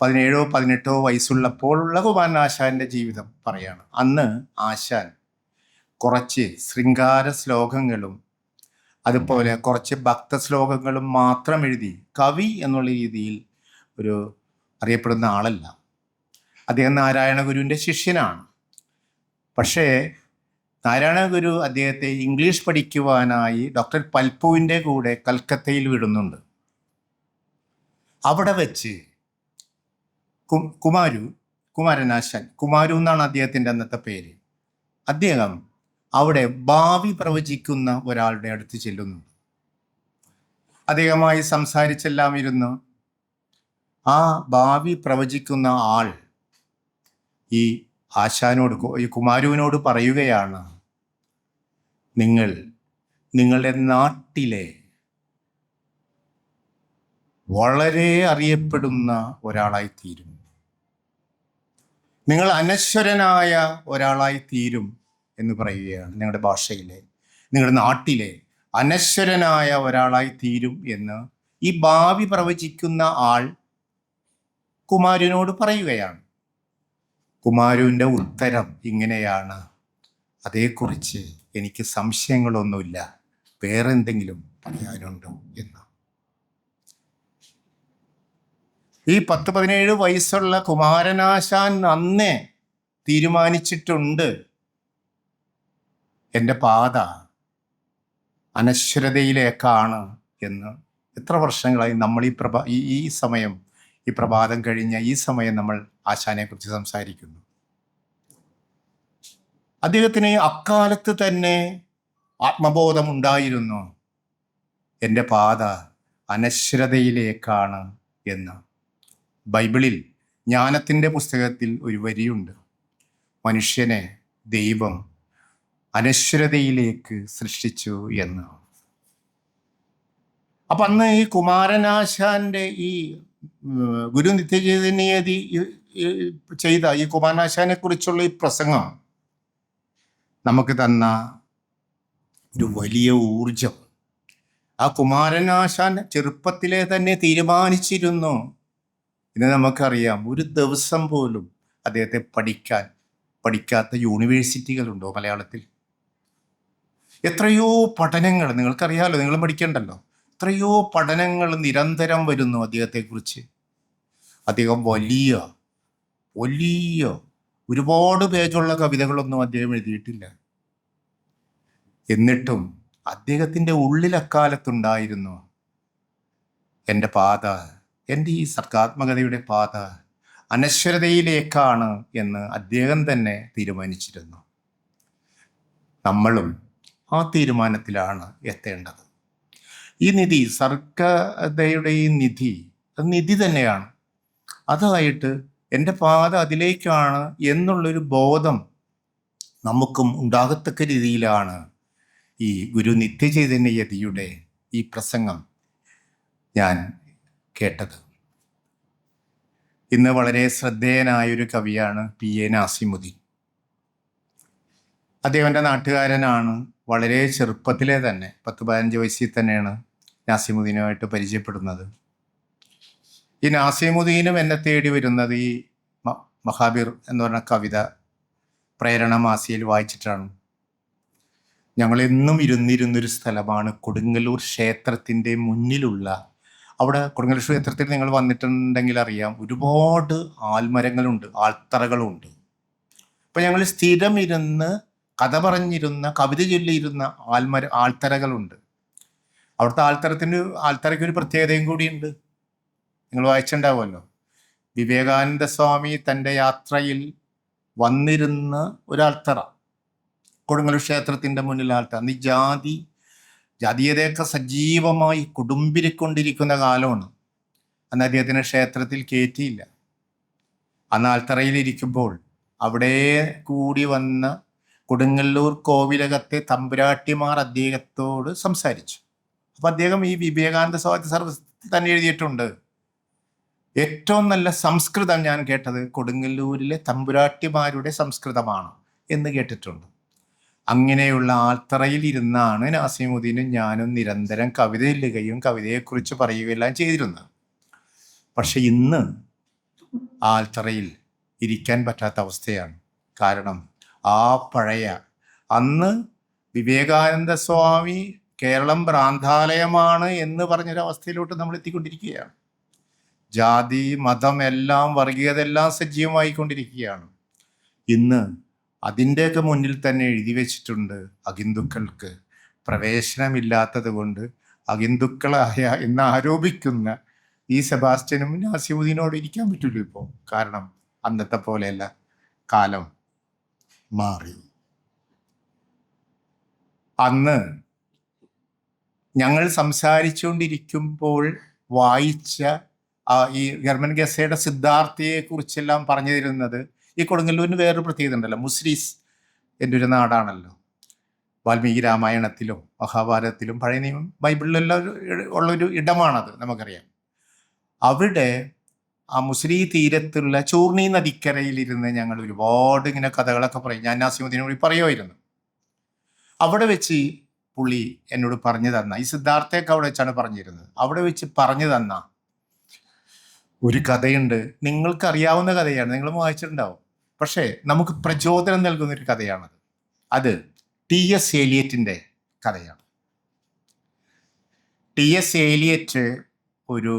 17-18 വയസ്സുള്ളപ്പോഴുള്ള കുമാരനാശാൻ്റെ ജീവിതം പറയാണ്. അന്ന് ആശാൻ കുറച്ച് ശൃംഗാര ശ്ലോകങ്ങളും അതുപോലെ കുറച്ച് ഭക്ത ശ്ലോകങ്ങളും മാത്രം എഴുതി കവി എന്നുള്ള രീതിയിൽ ഒരു അറിയപ്പെടുന്ന ആളല്ല. അദ്ദേഹം നാരായണ ഗുരുവിൻ്റെ ശിഷ്യനാണ്. പക്ഷേ നാരായണ ഗുരു അദ്ദേഹത്തെ ഇംഗ്ലീഷ് പഠിക്കുവാനായി ഡോക്ടർ പൽപുവിൻ്റെ കൂടെ കൽക്കത്തയിൽ വിടുന്നുണ്ട്. അവിടെ വെച്ച് കുമാരനാശാൻ, കുമാരു എന്നാണ് അദ്ദേഹത്തിൻ്റെ അന്നത്തെ പേര്, അദ്ദേഹം അവിടെ ഭാവി പ്രവചിക്കുന്ന ഒരാളുടെ അടുത്ത് ചെല്ലുന്നു. അദ്ദേഹമായി സംസാരിച്ചെല്ലാം ഇരുന്ന് ആ ഭാവി പ്രവചിക്കുന്ന ആൾ ഈ ആശാനോട്, ഈ കുമാരുവിനോട് പറയുകയാണ്, നിങ്ങളുടെ നാട്ടിലെ വളരെ അറിയപ്പെടുന്ന ഒരാളായി തീരും, നിങ്ങൾ അനശ്വരനായ ഒരാളായി തീരും എന്ന് പറയുകയാണ്. നിങ്ങളുടെ ഭാഷയിലെ, നിങ്ങളുടെ നാട്ടിലെ അനശ്വരനായ ഒരാളായി തീരും എന്ന് ഈ ഭാവി പ്രവചിക്കുന്ന ആൾ കുമാരനോട് പറയുകയാണ്. കുമാരൻ്റെ ഉത്തരം ഇങ്ങനെയാണ്, അതേക്കുറിച്ച് എനിക്ക് സംശയങ്ങളൊന്നുമില്ല, വേറെന്തെങ്കിലും പറയാനുണ്ടോ എന്ന്. ഈ 10-17 വയസ്സുള്ള കുമാരനാശാൻ അന്നേ തീരുമാനിച്ചിട്ടുണ്ട്, എൻ്റെ പാത അനശ്വരതയിലേക്കാണ് എന്ന്. എത്ര വർഷങ്ങളായി നമ്മൾ ഈ സമയം, ഈ പ്രഭാതം കഴിഞ്ഞ ഈ സമയം നമ്മൾ ആശാനെക്കുറിച്ച് സംസാരിക്കുന്നു. അദ്ദേഹത്തിന് അക്കാലത്ത് തന്നെ ആത്മബോധമുണ്ടായിരുന്നു, എൻ്റെ പാത അനശ്വരതയിലേക്കാണ് എന്ന്. ബൈബിളിൽ ജ്ഞാനത്തിൻ്റെ പുസ്തകത്തിൽ ഒരു വരിയുണ്ട്, മനുഷ്യനെ ദൈവം അനശ്വരതയിലേക്ക് സൃഷ്ടിച്ചു എന്ന്. അപ്പം അന്ന് ഈ കുമാരനാശാൻ്റെ ഈ ഗുരു നിത്യചൈതന്യതി ചെയ്ത ഈ കുമാരനാശാനെ കുറിച്ചുള്ള ഈ പ്രസംഗം നമുക്ക് തന്ന ഒരു വലിയ ഊർജം. ആ കുമാരനാശാൻ ചെറുപ്പത്തിലെ തന്നെ തീരുമാനിച്ചിരുന്നു. ഇന്ന് നമുക്കറിയാം, ഒരു ദിവസം പോലും അദ്ദേഹത്തെ പഠിക്കാത്ത യൂണിവേഴ്സിറ്റികളുണ്ടോ മലയാളത്തിൽ? എത്രയോ പഠനങ്ങൾ, നിങ്ങൾക്കറിയാമല്ലോ, നിങ്ങൾ പഠിക്കണ്ടല്ലോ, എത്രയോ പഠനങ്ങൾ നിരന്തരം വരുന്നു അദ്ദേഹത്തെക്കുറിച്ച്. അദ്ദേഹം വലിയ ഒരുപാട് പേജുള്ള കവിതകളൊന്നും അദ്ദേഹം എഴുതിയിട്ടില്ല. എന്നിട്ടും അദ്ദേഹത്തിൻ്റെ ഉള്ളിൽ അക്കാലത്തുണ്ടായിരുന്നു, എൻ്റെ പാത, എൻ്റെ ഈ സർഗാത്മകതയുടെ പാത അനശ്വരതയിലേക്കാണ് എന്ന് അദ്ദേഹം തന്നെ തീരുമാനിച്ചിരുന്നു. നമ്മളും ആ തീരുമാനത്തിലാണ് എത്തേണ്ടത്. ഈ നിധി, സർഗതയുടെ ഈ നിധി തന്നെയാണ്. അതായിട്ട് എൻ്റെ പാത അതിലേക്കാണ് എന്നുള്ളൊരു ബോധം നമുക്കും ഉണ്ടാകത്തക്ക രീതിയിലാണ് ഈ ഗുരു നിത്യചൈതന്യയതിയുടെ ഈ പ്രസംഗം ഞാൻ കേട്ടത്. ഇന്ന് വളരെ ശ്രദ്ധേയനായൊരു കവിയാണ് P.A. നാസിമുദ്ദീൻ. അദ്ദേഹത്തിൻ്റെ നാട്ടുകാരനാണ്. വളരെ ചെറുപ്പത്തിലെ തന്നെ 10-15 വയസ്സിൽ തന്നെയാണ് നാസിമുദ്ദീനുമായിട്ട് പരിചയപ്പെടുന്നത്. ഈ നാസിമുദ്ദീനും എന്നെ തേടി വരുന്നത് ഈ മഹാബീർ എന്ന് പറഞ്ഞ കവിത പ്രേരണ മാസികയിൽ വായിച്ചിട്ടാണ്. ഞങ്ങളെന്നും ഇരുന്നിരുന്നൊരു സ്ഥലമാണ് കൊടുങ്ങല്ലൂർ ക്ഷേത്രത്തിൻ്റെ മുന്നിലുള്ള, അവിടെ കൊടുങ്ങല്ലൂർ ക്ഷേത്രത്തിൽ നിങ്ങൾ വന്നിട്ടുണ്ടെങ്കിൽ അറിയാം, ഒരുപാട് ആൽമരങ്ങളുണ്ട്, ആൽത്തറകളുണ്ട്. അപ്പം ഞങ്ങൾ സ്ഥിരം ഇരുന്ന് കഥ പറഞ്ഞിരുന്ന, കവിത ചൊല്ലിയിരുന്ന ആൽത്തറകളുണ്ട്. അവിടുത്തെ ആൽത്തറയ്ക്ക് ഒരു പ്രത്യേകതയും കൂടിയുണ്ട്. നിങ്ങൾ വായിച്ചിട്ടുണ്ടാവുമല്ലോ, വിവേകാനന്ദ സ്വാമി തൻ്റെ യാത്രയിൽ വന്നിരുന്ന ഒരാൽത്തറ, കൊടുങ്ങല്ലൂർ ക്ഷേത്രത്തിൻ്റെ മുന്നിൽ ആൽത്തറ. അന്ന് ജാതീയതയൊക്കെ സജീവമായി കുടുംബിരിക്കൊണ്ടിരിക്കുന്ന കാലമാണ്. അന്ന് അദ്ദേഹത്തിനെ ക്ഷേത്രത്തിൽ കയറ്റിയില്ല. അന്ന് ആൽത്തറയിലിരിക്കുമ്പോൾ അവിടെ കൂടി വന്ന കൊടുങ്ങല്ലൂർ കോവിലകത്തെ തമ്പുരാട്ടിമാർ അദ്ദേഹത്തോട് സംസാരിച്ചു. അപ്പം അദ്ദേഹം ഈ വിവേകാനന്ദ സ്വാതി സർവ്വത്തിൽ തന്നെ എഴുതിയിട്ടുണ്ട്, ഏറ്റവും നല്ല സംസ്കൃതം ഞാൻ കേട്ടത് കൊടുങ്ങല്ലൂരിലെ തമ്പുരാട്ടിമാരുടെ സംസ്കൃതമാണ് എന്ന് കേട്ടിട്ടുണ്ട്. അങ്ങനെയുള്ള ആൽത്തറയിൽ ഇരുന്നാണ് നാസിമുദ്ദീനും ഞാനും നിരന്തരം കവിത ചൊല്ലുകയും കവിതയെക്കുറിച്ച് പറയുകയെല്ലാം ചെയ്തിരുന്നത്. പക്ഷെ ഇന്ന് ആൽത്തറയിൽ ഇരിക്കാൻ പറ്റാത്ത അവസ്ഥയാണ്. കാരണം ആ പഴയ അന്ന് വിവേകാനന്ദ സ്വാമി കേരളം ഭ്രാന്താലയമാണ് എന്ന് പറഞ്ഞൊരവസ്ഥയിലോട്ട് നമ്മൾ എത്തിക്കൊണ്ടിരിക്കുകയാണ്. ജാതി മതം എല്ലാം വർഗീയത എല്ലാം സജീവമായിക്കൊണ്ടിരിക്കുകയാണ്. ഇന്ന് അതിൻ്റെയൊക്കെ മുന്നിൽ തന്നെ എഴുതി വെച്ചിട്ടുണ്ട്, അഹിന്ദുക്കൾക്ക് പ്രവേശനമില്ലാത്തത് കൊണ്ട് അഹിന്ദുക്കളായ എന്ന് ആരോപിക്കുന്ന ഈ സെബാസ്റ്റ്യനും നാസിമുദ്ദീനോട് ഇരിക്കാൻ പറ്റില്ല ഇപ്പോൾ. കാരണം അന്നത്തെ പോലെയല്ല, കാലം മാറി. അന്ന് ഞങ്ങൾ സംസാരിച്ചുകൊണ്ടിരിക്കുമ്പോൾ വായിച്ച ഈ ഗർമൻ ഗസയുടെ സിദ്ധാർത്ഥയെ കുറിച്ചെല്ലാം പറഞ്ഞു തരുന്നത്, ഈ കൊടുങ്ങല്ലൂരിന് വേറൊരു പ്രത്യേകത ഉണ്ടല്ലോ, മുസ്ലിസ് എൻ്റെ ഒരു നാടാണല്ലോ. വാൽമീകി രാമായണത്തിലും മഹാഭാരതത്തിലും പഴയ നിയമം ബൈബിളിലെല്ലാം ഉള്ളൊരു ഇടമാണത്, നമുക്കറിയാം. അവിടെ ആ മുസ്ലിം തീരത്തുള്ള ചൂർണി നദിക്കരയിലിരുന്ന് ഞങ്ങൾ ഒരുപാട് ഇങ്ങനെ കഥകളൊക്കെ പറയും. ഞാൻ നാസിമുദ്ദീനോട് പറയുമായിരുന്നു. അവിടെ വെച്ച് പുള്ളി എന്നോട് പറഞ്ഞു തന്ന, ഈ സിദ്ധാർത്ഥയൊക്കെ അവിടെ വെച്ചാണ് പറഞ്ഞിരുന്നത്, അവിടെ വെച്ച് പറഞ്ഞു തന്ന ഒരു കഥയുണ്ട്. നിങ്ങൾക്ക് അറിയാവുന്ന കഥയാണ്, നിങ്ങൾ വായിച്ചിട്ടുണ്ടാവും. പക്ഷേ നമുക്ക് പ്രചോദനം നൽകുന്ന ഒരു കഥയാണത്. അത് T.S. ഏലിയറ്റിൻ്റെ കഥയാണ്. T.S. ഏലിയറ്റ് ഒരു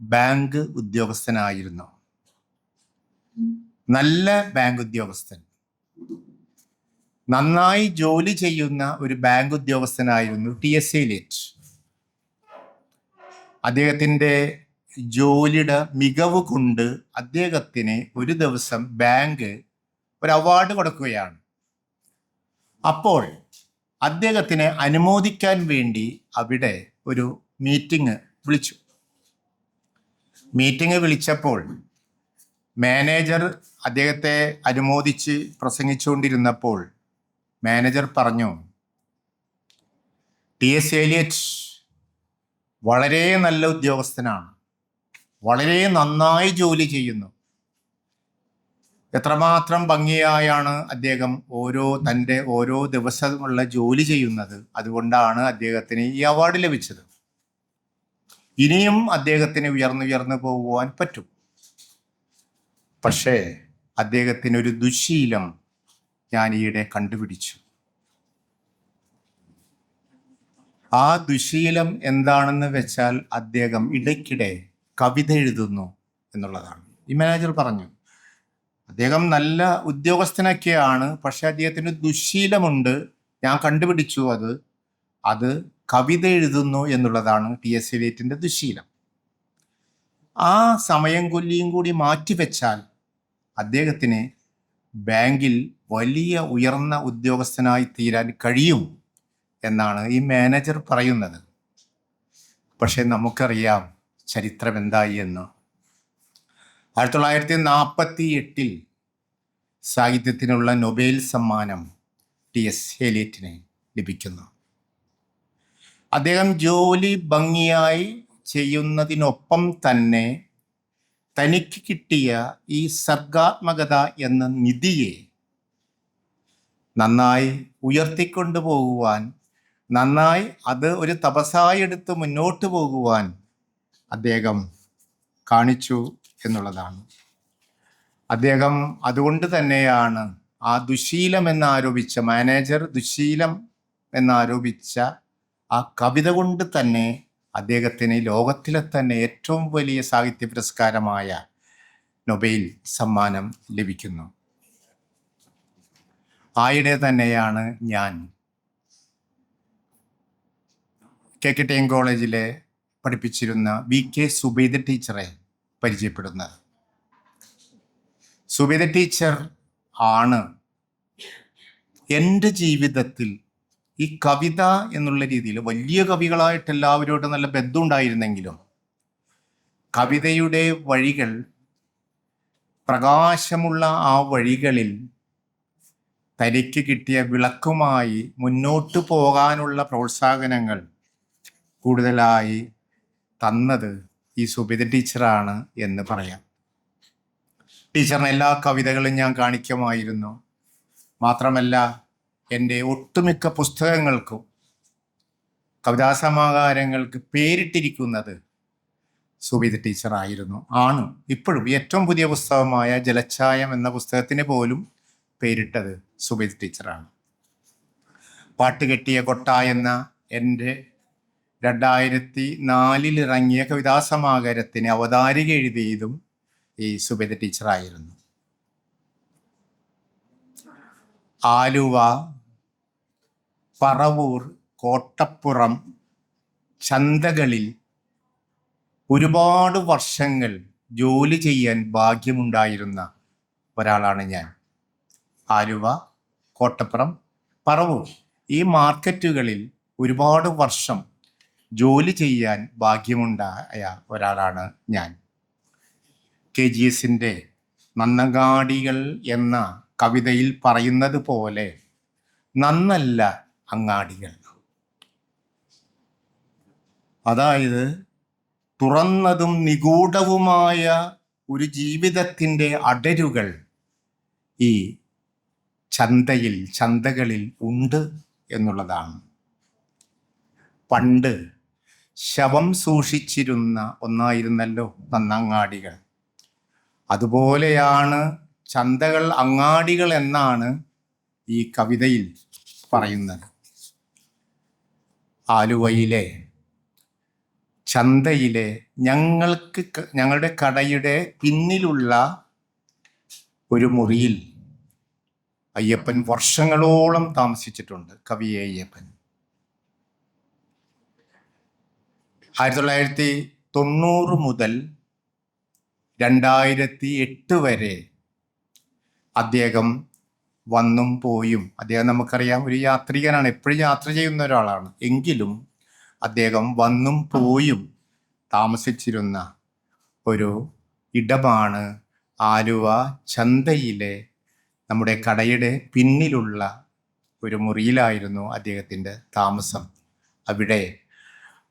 ബാങ്ക് ഉദ്യോഗസ്ഥനായിരുന്നു. നല്ല ബാങ്ക് ഉദ്യോഗസ്ഥൻ, നന്നായി ജോലി ചെയ്യുന്ന ഒരു ബാങ്ക് ഉദ്യോഗസ്ഥനായിരുന്നു T.S. ഏലിയറ്റ്. അദ്ദേഹത്തിൻ്റെ ജോലിയുടെ മികവ് കൊണ്ട് അദ്ദേഹത്തിന് ഒരു ദിവസം ബാങ്ക് ഒരു അവാർഡ് കൊടുക്കുകയാണ്. അപ്പോൾ അദ്ദേഹത്തിനെ അനുമോദിക്കാൻ വേണ്ടി അവിടെ ഒരു മീറ്റിംഗ് വിളിച്ചു. മീറ്റിംഗ് വിളിച്ചപ്പോൾ മാനേജർ അദ്ദേഹത്തെ അനുമോദിച്ച് പ്രസംഗിച്ചുകൊണ്ടിരുന്നപ്പോൾ മാനേജർ പറഞ്ഞു, T.S. ഏലിയറ്റ് വളരെ നല്ല ഉദ്യോഗസ്ഥനാണ്, വളരെ നന്നായി ജോലി ചെയ്യുന്നു. എത്രമാത്രം ഭംഗിയായാണ് അദ്ദേഹം തൻ്റെ ഓരോ ദിവസമുള്ള ജോലി ചെയ്യുന്നത്. അതുകൊണ്ടാണ് അദ്ദേഹത്തിന് ഈ അവാർഡ് ലഭിച്ചത്. ഇനിയും അദ്ദേഹത്തിന് ഉയർന്നു പോകുവാൻ പറ്റും. പക്ഷേ അദ്ദേഹത്തിനൊരു ദുശ്ശീലം ഞാൻ ഈയിടെ കണ്ടുപിടിച്ചു. ആ ദുശ്ശീലം എന്താണെന്ന് വെച്ചാൽ അദ്ദേഹം ഇടയ്ക്കിടെ കവിത എഴുതുന്നു എന്നുള്ളതാണ്. ഈ മാനേജർ പറഞ്ഞു, അദ്ദേഹം നല്ല ഉദ്യോഗസ്ഥനൊക്കെയാണ്, പക്ഷെ അദ്ദേഹത്തിന് ദുശ്ശീലമുണ്ട്, ഞാൻ കണ്ടുപിടിച്ചു, അത് കവിത എഴുതുന്നു എന്നുള്ളതാണ് T.S. ഏലിയറ്റിൻ്റെ ദുശ്ശീലം. ആ സമയം കൊല്ലിയും കൂടി മാറ്റിവെച്ചാൽ അദ്ദേഹത്തിന് ബാങ്കിൽ വലിയ ഉയർന്ന ഉദ്യോഗസ്ഥനായി തീരാൻ കഴിയും എന്നാണ് ഈ മാനേജർ പറയുന്നത്. പക്ഷെ നമുക്കറിയാം ചരിത്രം എന്തായി എന്ന്. 1948 സാഹിത്യത്തിനുള്ള നൊബേൽ സമ്മാനം T.S. ഏലിയറ്റിന് ലഭിക്കുന്നു. അദ്ദേഹം ജോലി ഭംഗിയായി ചെയ്യുന്നതിനൊപ്പം തന്നെ തനിക്ക് കിട്ടിയ ഈ സർഗാത്മകത എന്ന നിധിയെ നന്നായി ഉയർത്തിക്കൊണ്ടുപോകുവാൻ, നന്നായി അത് ഒരു തപസ്സായി എടുത്ത് മുന്നോട്ട് പോകുവാൻ അദ്ദേഹം കാണിച്ചു എന്നുള്ളതാണ്. അദ്ദേഹം അതുകൊണ്ട് തന്നെയാണ് ആ ദുശ്ശീലം എന്നാരോപിച്ച മാനേജർ ദുശ്ശീലം എന്നാരോപിച്ച ആ കവിത കൊണ്ട് തന്നെ അദ്ദേഹത്തിന് ലോകത്തിലെ തന്നെ ഏറ്റവും വലിയ സാഹിത്യ പുരസ്കാരമായ നൊബേൽ സമ്മാനം ലഭിക്കുന്നു. ആയിടെ തന്നെയാണ് ഞാൻ KKTM കോളേജിലെ പഠിപ്പിച്ചിരുന്ന VK സുബൈദ ടീച്ചറെ പരിചയപ്പെടുന്നത്. സുബൈദ ടീച്ചർ ആണ് എൻ്റെ ജീവിതത്തിൽ ഈ കവിത എന്നുള്ള രീതിയിൽ, വലിയ കവികളായിട്ട് എല്ലാവരോടും നല്ല ബന്ധമുണ്ടായിരുന്നെങ്കിലും കവിതയുടെ വഴികൾ പ്രകാശമുള്ള ആ വഴികളിൽ തനിക്ക് കിട്ടിയ വിളക്കുമായി മുന്നോട്ട് പോകാനുള്ള പ്രോത്സാഹനങ്ങൾ കൂടുതലായി തന്നത് ഈ സുബിത ടീച്ചറാണ് എന്ന് പറയാം. ടീച്ചറിന് എല്ലാ കവിതകളും ഞാൻ കാണിക്കുമായിരുന്നു. മാത്രമല്ല എൻ്റെ ഒട്ടുമിക്ക പുസ്തകങ്ങൾക്കും കവിതാസമാഹാരങ്ങൾക്ക് പേരിട്ടിരിക്കുന്നത് സുബിത ടീച്ചറായിരുന്നു, ആണ് ഇപ്പോഴും. ഏറ്റവും പുതിയ പുസ്തകമായ ജലച്ഛായം എന്ന പുസ്തകത്തിന് പോലും പേരിട്ടത് സുബിത ടീച്ചറാണ്. പാട്ടുകെട്ടിയ കൊട്ട എന്ന എൻ്റെ 2004 ഇറങ്ങിയ കവിതാസമാഹാരത്തിന് അവതാരിക എഴുതിയതും ഈ സുബിത ടീച്ചറായിരുന്നു. ആലുവ, പറവൂർ, കോട്ടപ്പുറം ചന്തകളിൽ ഒരുപാട് വർഷങ്ങൾ ജോലി ചെയ്യാൻ ഭാഗ്യമുണ്ടായിരുന്ന ഒരാളാണ് ഞാൻ. ആലുവ, കോട്ടപ്പുറം, പറവൂർ ഈ മാർക്കറ്റുകളിൽ ഒരുപാട് വർഷം ജോലി ചെയ്യാൻ ഭാഗ്യമുണ്ടായ ഒരാളാണ് ഞാൻ. KGSൻ്റെ നന്നങ്ങാടികൾ എന്ന കവിതയിൽ പറയുന്നത് പോലെ നന്നല്ല അങ്ങാടികൾ. അതായത് തുറന്നതും നിഗൂഢവുമായ ഒരു ജീവിതത്തിൻ്റെ അടരുകൾ ഈ ചന്തകളിൽ ഉണ്ട് എന്നുള്ളതാണ്. പണ്ട് ശവം സൂക്ഷിച്ചിരുന്ന ഒന്നായിരുന്നല്ലോ നന്നങ്ങാടികൾ. അതുപോലെയാണ് ചന്തകൾ അങ്ങാടികൾ എന്നാണ് ഈ കവിതയിൽ പറയുന്നത്. ആലുവയിലെ ചന്തയിലെ ഞങ്ങളുടെ കടയുടെ പിന്നിലുള്ള ഒരു മുറിയിൽ അയ്യപ്പൻ വർഷങ്ങളോളം താമസിച്ചിട്ടുണ്ട്. കവി അയ്യപ്പൻ 1990 മുതൽ 2008 വരെ അദ്ദേഹം വന്നും പോയും. അദ്ദേഹം നമുക്കറിയാം ഒരു യാത്രികനാണ്, എപ്പോഴും യാത്ര ചെയ്യുന്ന ഒരാളാണ്. എങ്കിലും അദ്ദേഹം വന്നും പോയും താമസിച്ചിരുന്ന ഒരു ഇടമാണ് ആലുവ ചന്തയിലെ നമ്മുടെ കടയുടെ പിന്നിലുള്ള ഒരു മുറിയിലായിരുന്നു അദ്ദേഹത്തിൻ്റെ താമസം.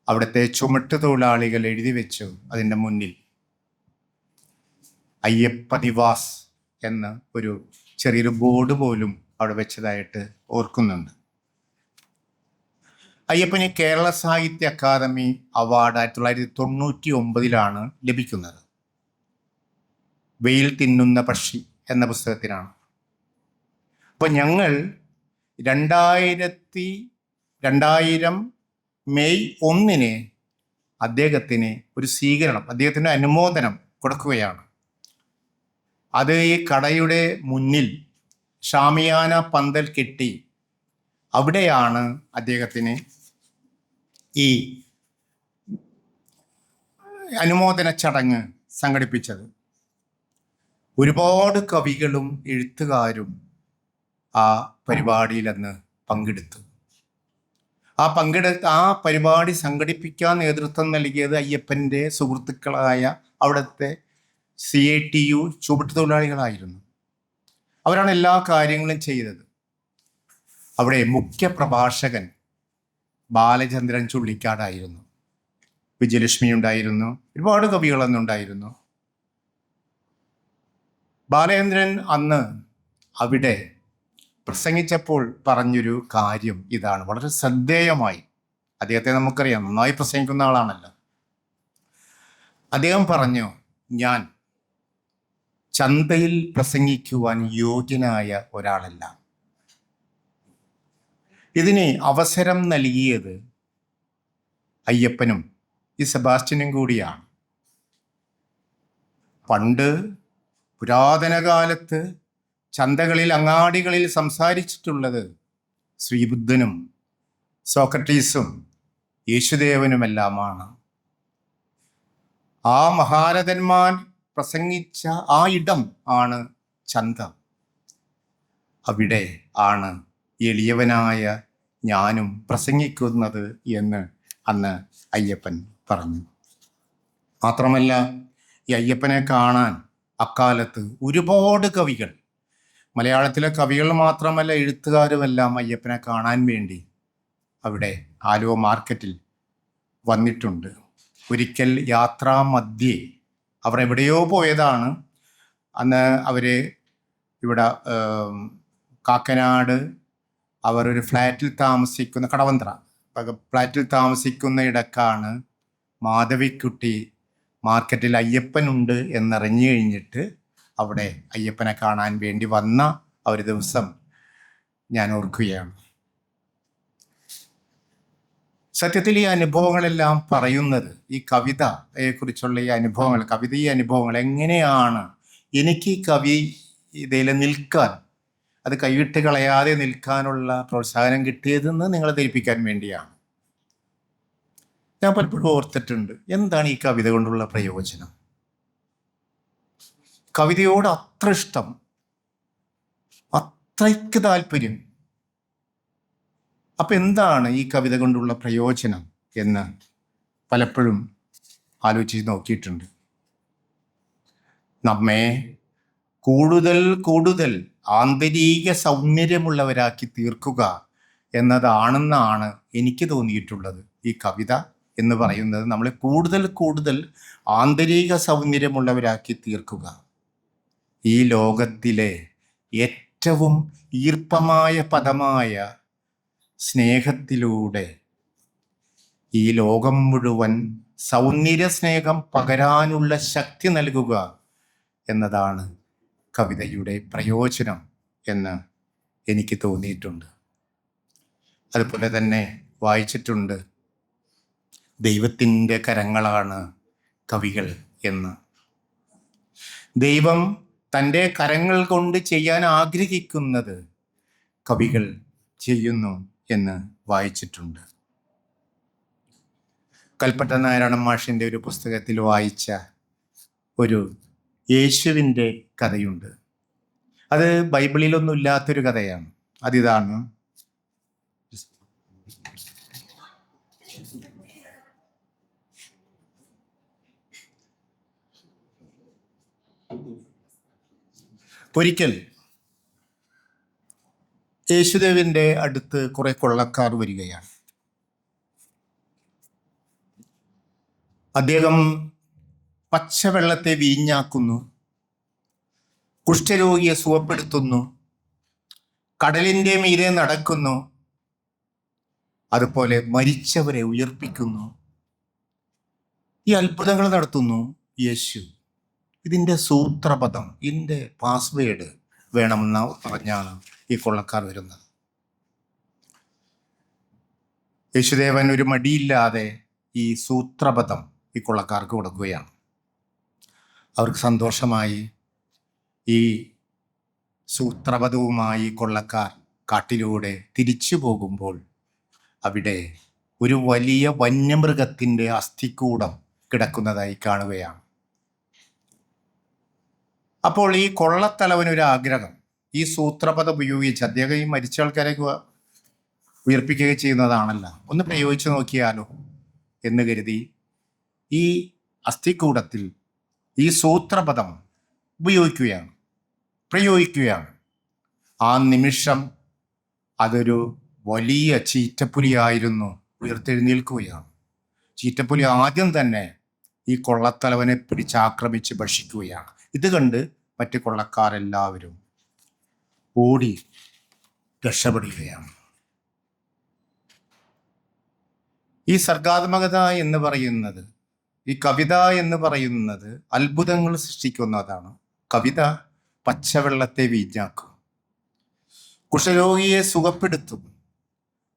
അവിടുത്തെ ചുമട്ട് തൊഴിലാളികൾ എഴുതി വെച്ചു അതിൻ്റെ മുന്നിൽ അയ്യപ്പ നിവാസ് എന്ന ഒരു ചെറിയൊരു ബോർഡ് പോലും അവിടെ വെച്ചതായിട്ട് ഓർക്കുന്നുണ്ട്. അയ്യപ്പന് കേരള സാഹിത്യ അക്കാദമി അവാർഡ് 1999 ലഭിക്കുന്നത്. വെയിൽ തിന്നുന്ന പക്ഷി എന്ന പുസ്തകത്തിനാണ്. അപ്പോൾ ഞങ്ങൾ 2000 മെയ് 1 അദ്ദേഹത്തിന് ഒരു സ്വീകരണം, അദ്ദേഹത്തിന് അനുമോദനം കൊടുക്കുകയാണ്. അത് ഈ കടയുടെ മുന്നിൽ ഷാമിയാന പന്തൽ കെട്ടി അവിടെയാണ് അദ്ദേഹത്തിന് ഈ അനുമോദന ചടങ്ങ് സംഘടിപ്പിച്ചത്. ഒരുപാട് കവികളും എഴുത്തുകാരും ആ പരിപാടിയിൽ അന്ന് പങ്കെടുത്തു. ആ പരിപാടി സംഘടിപ്പിക്കാൻ നേതൃത്വം നൽകിയത് അയ്യപ്പൻ്റെ സുഹൃത്തുക്കളായ അവിടുത്തെ CITU ചുവട്ട് തൊഴിലാളികളായിരുന്നു. അവരാണ് എല്ലാ കാര്യങ്ങളും ചെയ്തത്. അവിടെ മുഖ്യ പ്രഭാഷകൻ ബാലചന്ദ്രൻ ചുള്ളിക്കാടായിരുന്നു. വിജയലക്ഷ്മി ഉണ്ടായിരുന്നു, ഒരുപാട് കവികളന്നുണ്ടായിരുന്നു. ബാലചന്ദ്രൻ അന്ന് അവിടെ പ്രസംഗിച്ചപ്പോൾ പറഞ്ഞൊരു കാര്യം ഇതാണ്, വളരെ ശ്രദ്ധേയമായി. അദ്ദേഹത്തെ നമുക്കറിയാം, നന്നായി പ്രസംഗിക്കുന്ന ആളാണല്ലോ. അദ്ദേഹം പറഞ്ഞു, ഞാൻ ചന്തയിൽ പ്രസംഗിക്കുവാൻ യോഗ്യനായ ഒരാളല്ല. ഇതിന് അവസരം നൽകിയത് അയ്യപ്പനും ഈ സെബാസ്റ്റ്യനും കൂടിയാണ്. പണ്ട് പുരാതന കാലത്ത് ചന്തകളിൽ അങ്ങാടികളിൽ സംസാരിച്ചിട്ടുള്ളത് ശ്രീബുദ്ധനും സോക്രട്ടീസും യേശുദേവനുമെല്ലാമാണ്. ആ മഹാരഥന്മാർ പ്രസംഗിച്ച ആ ഇടം ആണ് ചന്ത. അവിടെ ആണ് എളിയവനായ ഞാനും പ്രസംഗിക്കുന്നത് എന്ന് അന്ന് അയ്യപ്പൻ പറഞ്ഞു. മാത്രമല്ല, ഈ അയ്യപ്പനെ കാണാൻ അക്കാലത്ത് ഒരുപാട് കവികൾ, മലയാളത്തിലെ കവികൾ മാത്രമല്ല എഴുത്തുകാരുമെല്ലാം അയ്യപ്പനെ കാണാൻ വേണ്ടി അവിടെ ആലുവ മാർക്കറ്റിൽ വന്നിട്ടുണ്ട്. ഒരിക്കൽ യാത്രാമധ്യേ അവർ എവിടെയോ പോയതാണ്. അന്ന് അവർ ഇവിടെ കാക്കനാട് അവർ ഒരു ഫ്ലാറ്റിൽ താമസിക്കുന്ന, കടവന്ത്ര ഫ്ലാറ്റിൽ താമസിക്കുന്ന ഇടക്കാണ് മാധവിക്കുട്ടി മാർക്കറ്റിൽ അയ്യപ്പനുണ്ട് എന്നറിഞ്ഞു കഴിഞ്ഞിട്ട് അവിടെ അയ്യപ്പനെ കാണാൻ വേണ്ടി വന്ന ഒരു ദിവസം ഞാൻ ഓർക്കുകയാണ്. സത്യത്തിൽ ഈ അനുഭവങ്ങളെല്ലാം പറയുന്നത്, ഈ കവിതയെക്കുറിച്ചുള്ള ഈ അനുഭവങ്ങൾ, ഈ അനുഭവങ്ങൾ എങ്ങനെയാണ് എനിക്ക് ഈ കവിതയിൽ നിൽക്കാൻ, അത് കൈവിട്ട് കളയാതെ നിൽക്കാനുള്ള പ്രോത്സാഹനം കിട്ടിയതെന്ന് നിങ്ങളെ ധരിപ്പിക്കാൻ വേണ്ടിയാണ്. ഞാൻ പലപ്പോഴും ഓർത്തിട്ടുണ്ട്, എന്താണ് ഈ കവിത കൊണ്ടുള്ള പ്രയോജനം? കവിതയോട് അത്ര ഇഷ്ടം, അത്രയ്ക്ക് താല്പര്യം. അപ്പം എന്താണ് ഈ കവിത കൊണ്ടുള്ള പ്രയോജനം എന്ന് പലപ്പോഴും ആലോചിച്ച് നോക്കിയിട്ടുണ്ട്. നമ്മെ കൂടുതൽ കൂടുതൽ ആന്തരിക സൗന്ദര്യമുള്ളവരാക്കി തീർക്കുക എന്നതാണെന്നാണ് എനിക്ക് തോന്നിയിട്ടുള്ളത്. ഈ കവിത എന്ന് പറയുന്നത് നമ്മളെ കൂടുതൽ കൂടുതൽ ആന്തരിക സൗന്ദര്യമുള്ളവരാക്കി തീർക്കുക. ഈ ലോകത്തിലെ ഏറ്റവും ഈർപ്പമായ പദമായ സ്നേഹത്തിലൂടെ ഈ ലോകം മുഴുവൻ സൗന്ദര്യ സ്നേഹം പകരാനുള്ള ശക്തി നൽകുക എന്നതാണ് കവിതയുടെ പ്രയോജനം എന്ന് എനിക്ക് തോന്നിയിട്ടുണ്ട്. അതുപോലെ തന്നെ വായിച്ചിട്ടുണ്ട്, ദൈവത്തിൻ്റെ കരങ്ങളാണ് കവികൾ എന്ന്. ദൈവം തൻ്റെ കരങ്ങൾ കൊണ്ട് ചെയ്യാൻ ആഗ്രഹിക്കുന്നത് കവികൾ ചെയ്യുന്നു എന്ന് വായിച്ചിട്ടുണ്ട്. കൽപ്പറ്റ നാരായണ മാഷിൻ്റെ ഒരു പുസ്തകത്തിൽ വായിച്ച ഒരു യേശുവിൻ്റെ കഥയുണ്ട്. അത് ബൈബിളിലൊന്നും ഇല്ലാത്തൊരു കഥയാണ്. അതിതാണ്, ഒരിക്കൽ യേശുദേവന്റെ അടുത്ത് കുറെ കൊള്ളക്കാർ വരികയാണ്. അദ്ദേഹം പച്ചവെള്ളത്തെ വീഞ്ഞാക്കുന്നു, കുഷ്ഠരോഗിയെ സുഖപ്പെടുത്തുന്നു, കടലിൻ്റെ മീതെ നടക്കുന്നു, അതുപോലെ മരിച്ചവരെ ഉയർപ്പിക്കുന്നു. ഈ അത്ഭുതങ്ങൾ നടത്തുന്നു യേശു. ഇതിൻ്റെ സൂത്രപദം, ഇതിൻ്റെ പാസ്വേഡ് വേണമെന്ന് പറഞ്ഞാണ് ഈ കൊള്ളക്കാർ വരുന്നത്. യേശുദേവൻ ഒരു മടിയില്ലാതെ ഈ സൂത്രപദം ഈ കൊള്ളക്കാർക്ക് കൊടുക്കുകയാണ്. അവർക്ക് സന്തോഷമായി. ഈ സൂത്രപദവുമായി കൊള്ളക്കാർ കാട്ടിലൂടെ തിരിച്ചു പോകുമ്പോൾ അവിടെ ഒരു വലിയ വന്യമൃഗത്തിൻ്റെ അസ്ഥികൂടം കിടക്കുന്നതായി കാണുകയാണ്. അപ്പോൾ ഈ കൊള്ളത്തലവനൊരു ആഗ്രഹം, ഈ സൂത്രപദം ഉപയോഗിച്ച്, അദ്ദേഹം ഈ മരിച്ച ആൾക്കാരെ ഉയർപ്പിക്കുക ചെയ്യുന്നതാണല്ലോ, ഒന്ന് പ്രയോഗിച്ചു നോക്കിയാലോ എന്ന് കരുതി ഈ അസ്ഥികൂടത്തിൽ ഈ സൂത്രപദം പ്രയോഗിക്കുകയാണ്. ആ നിമിഷം അതൊരു വലിയ ചീറ്റപ്പുലിയായിരുന്നു ഉയർത്തെഴുന്നേൽക്കുകയാണ്. ചീറ്റപ്പുലി ആദ്യം തന്നെ ഈ കൊള്ളത്തലവനെ പിടിച്ചാക്രമിച്ച് ഭക്ഷിക്കുകയാണ്. ഇത് കണ്ട് മറ്റു കൊള്ളക്കാരെല്ലാവരും ഓടി രക്ഷപ്പെടുകയാണ്. ഈ സർഗാത്മകത എന്ന് പറയുന്നത്, ഈ കവിത എന്ന് പറയുന്നത് അത്ഭുതങ്ങൾ സൃഷ്ടിക്കുന്നതാണ്. കവിത പച്ചവെള്ളത്തെ വീഞ്ഞാക്കും, കുഷ്ഠരോഗിയെ സുഖപ്പെടുത്തും,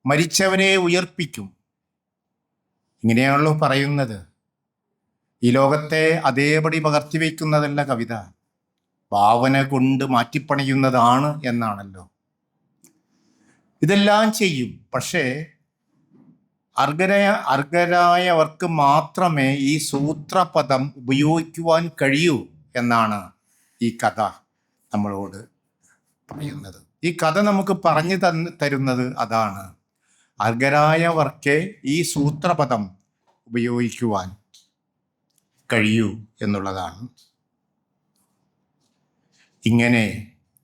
മരിച്ചവരെ ഉയർപ്പിക്കും. ഇങ്ങനെയാണല്ലോ പറയുന്നത്. ഈ ലോകത്തെ അതേപടി പകർത്തിവെക്കുന്നതല്ല കവിത, ഭാവന കൊണ്ട് മാറ്റിപ്പണിയുന്നതാണ് എന്നാണല്ലോ. ഇതെല്ലാം ചെയ്യും. പക്ഷേ അർഹരായവർക്ക് മാത്രമേ ഈ സൂത്രപദം ഉപയോഗിക്കുവാൻ കഴിയൂ എന്നാണ് ഈ കഥ നമ്മളോട് പറയുന്നത്. ഈ കഥ നമുക്ക് പറഞ്ഞു തരുന്നത് അതാണ്. അർഹരായവർക്കേ ഈ സൂത്രപദം ഉപയോഗിക്കുവാൻ കഴിയൂ എന്നുള്ളതാണ്. ഇങ്ങനെ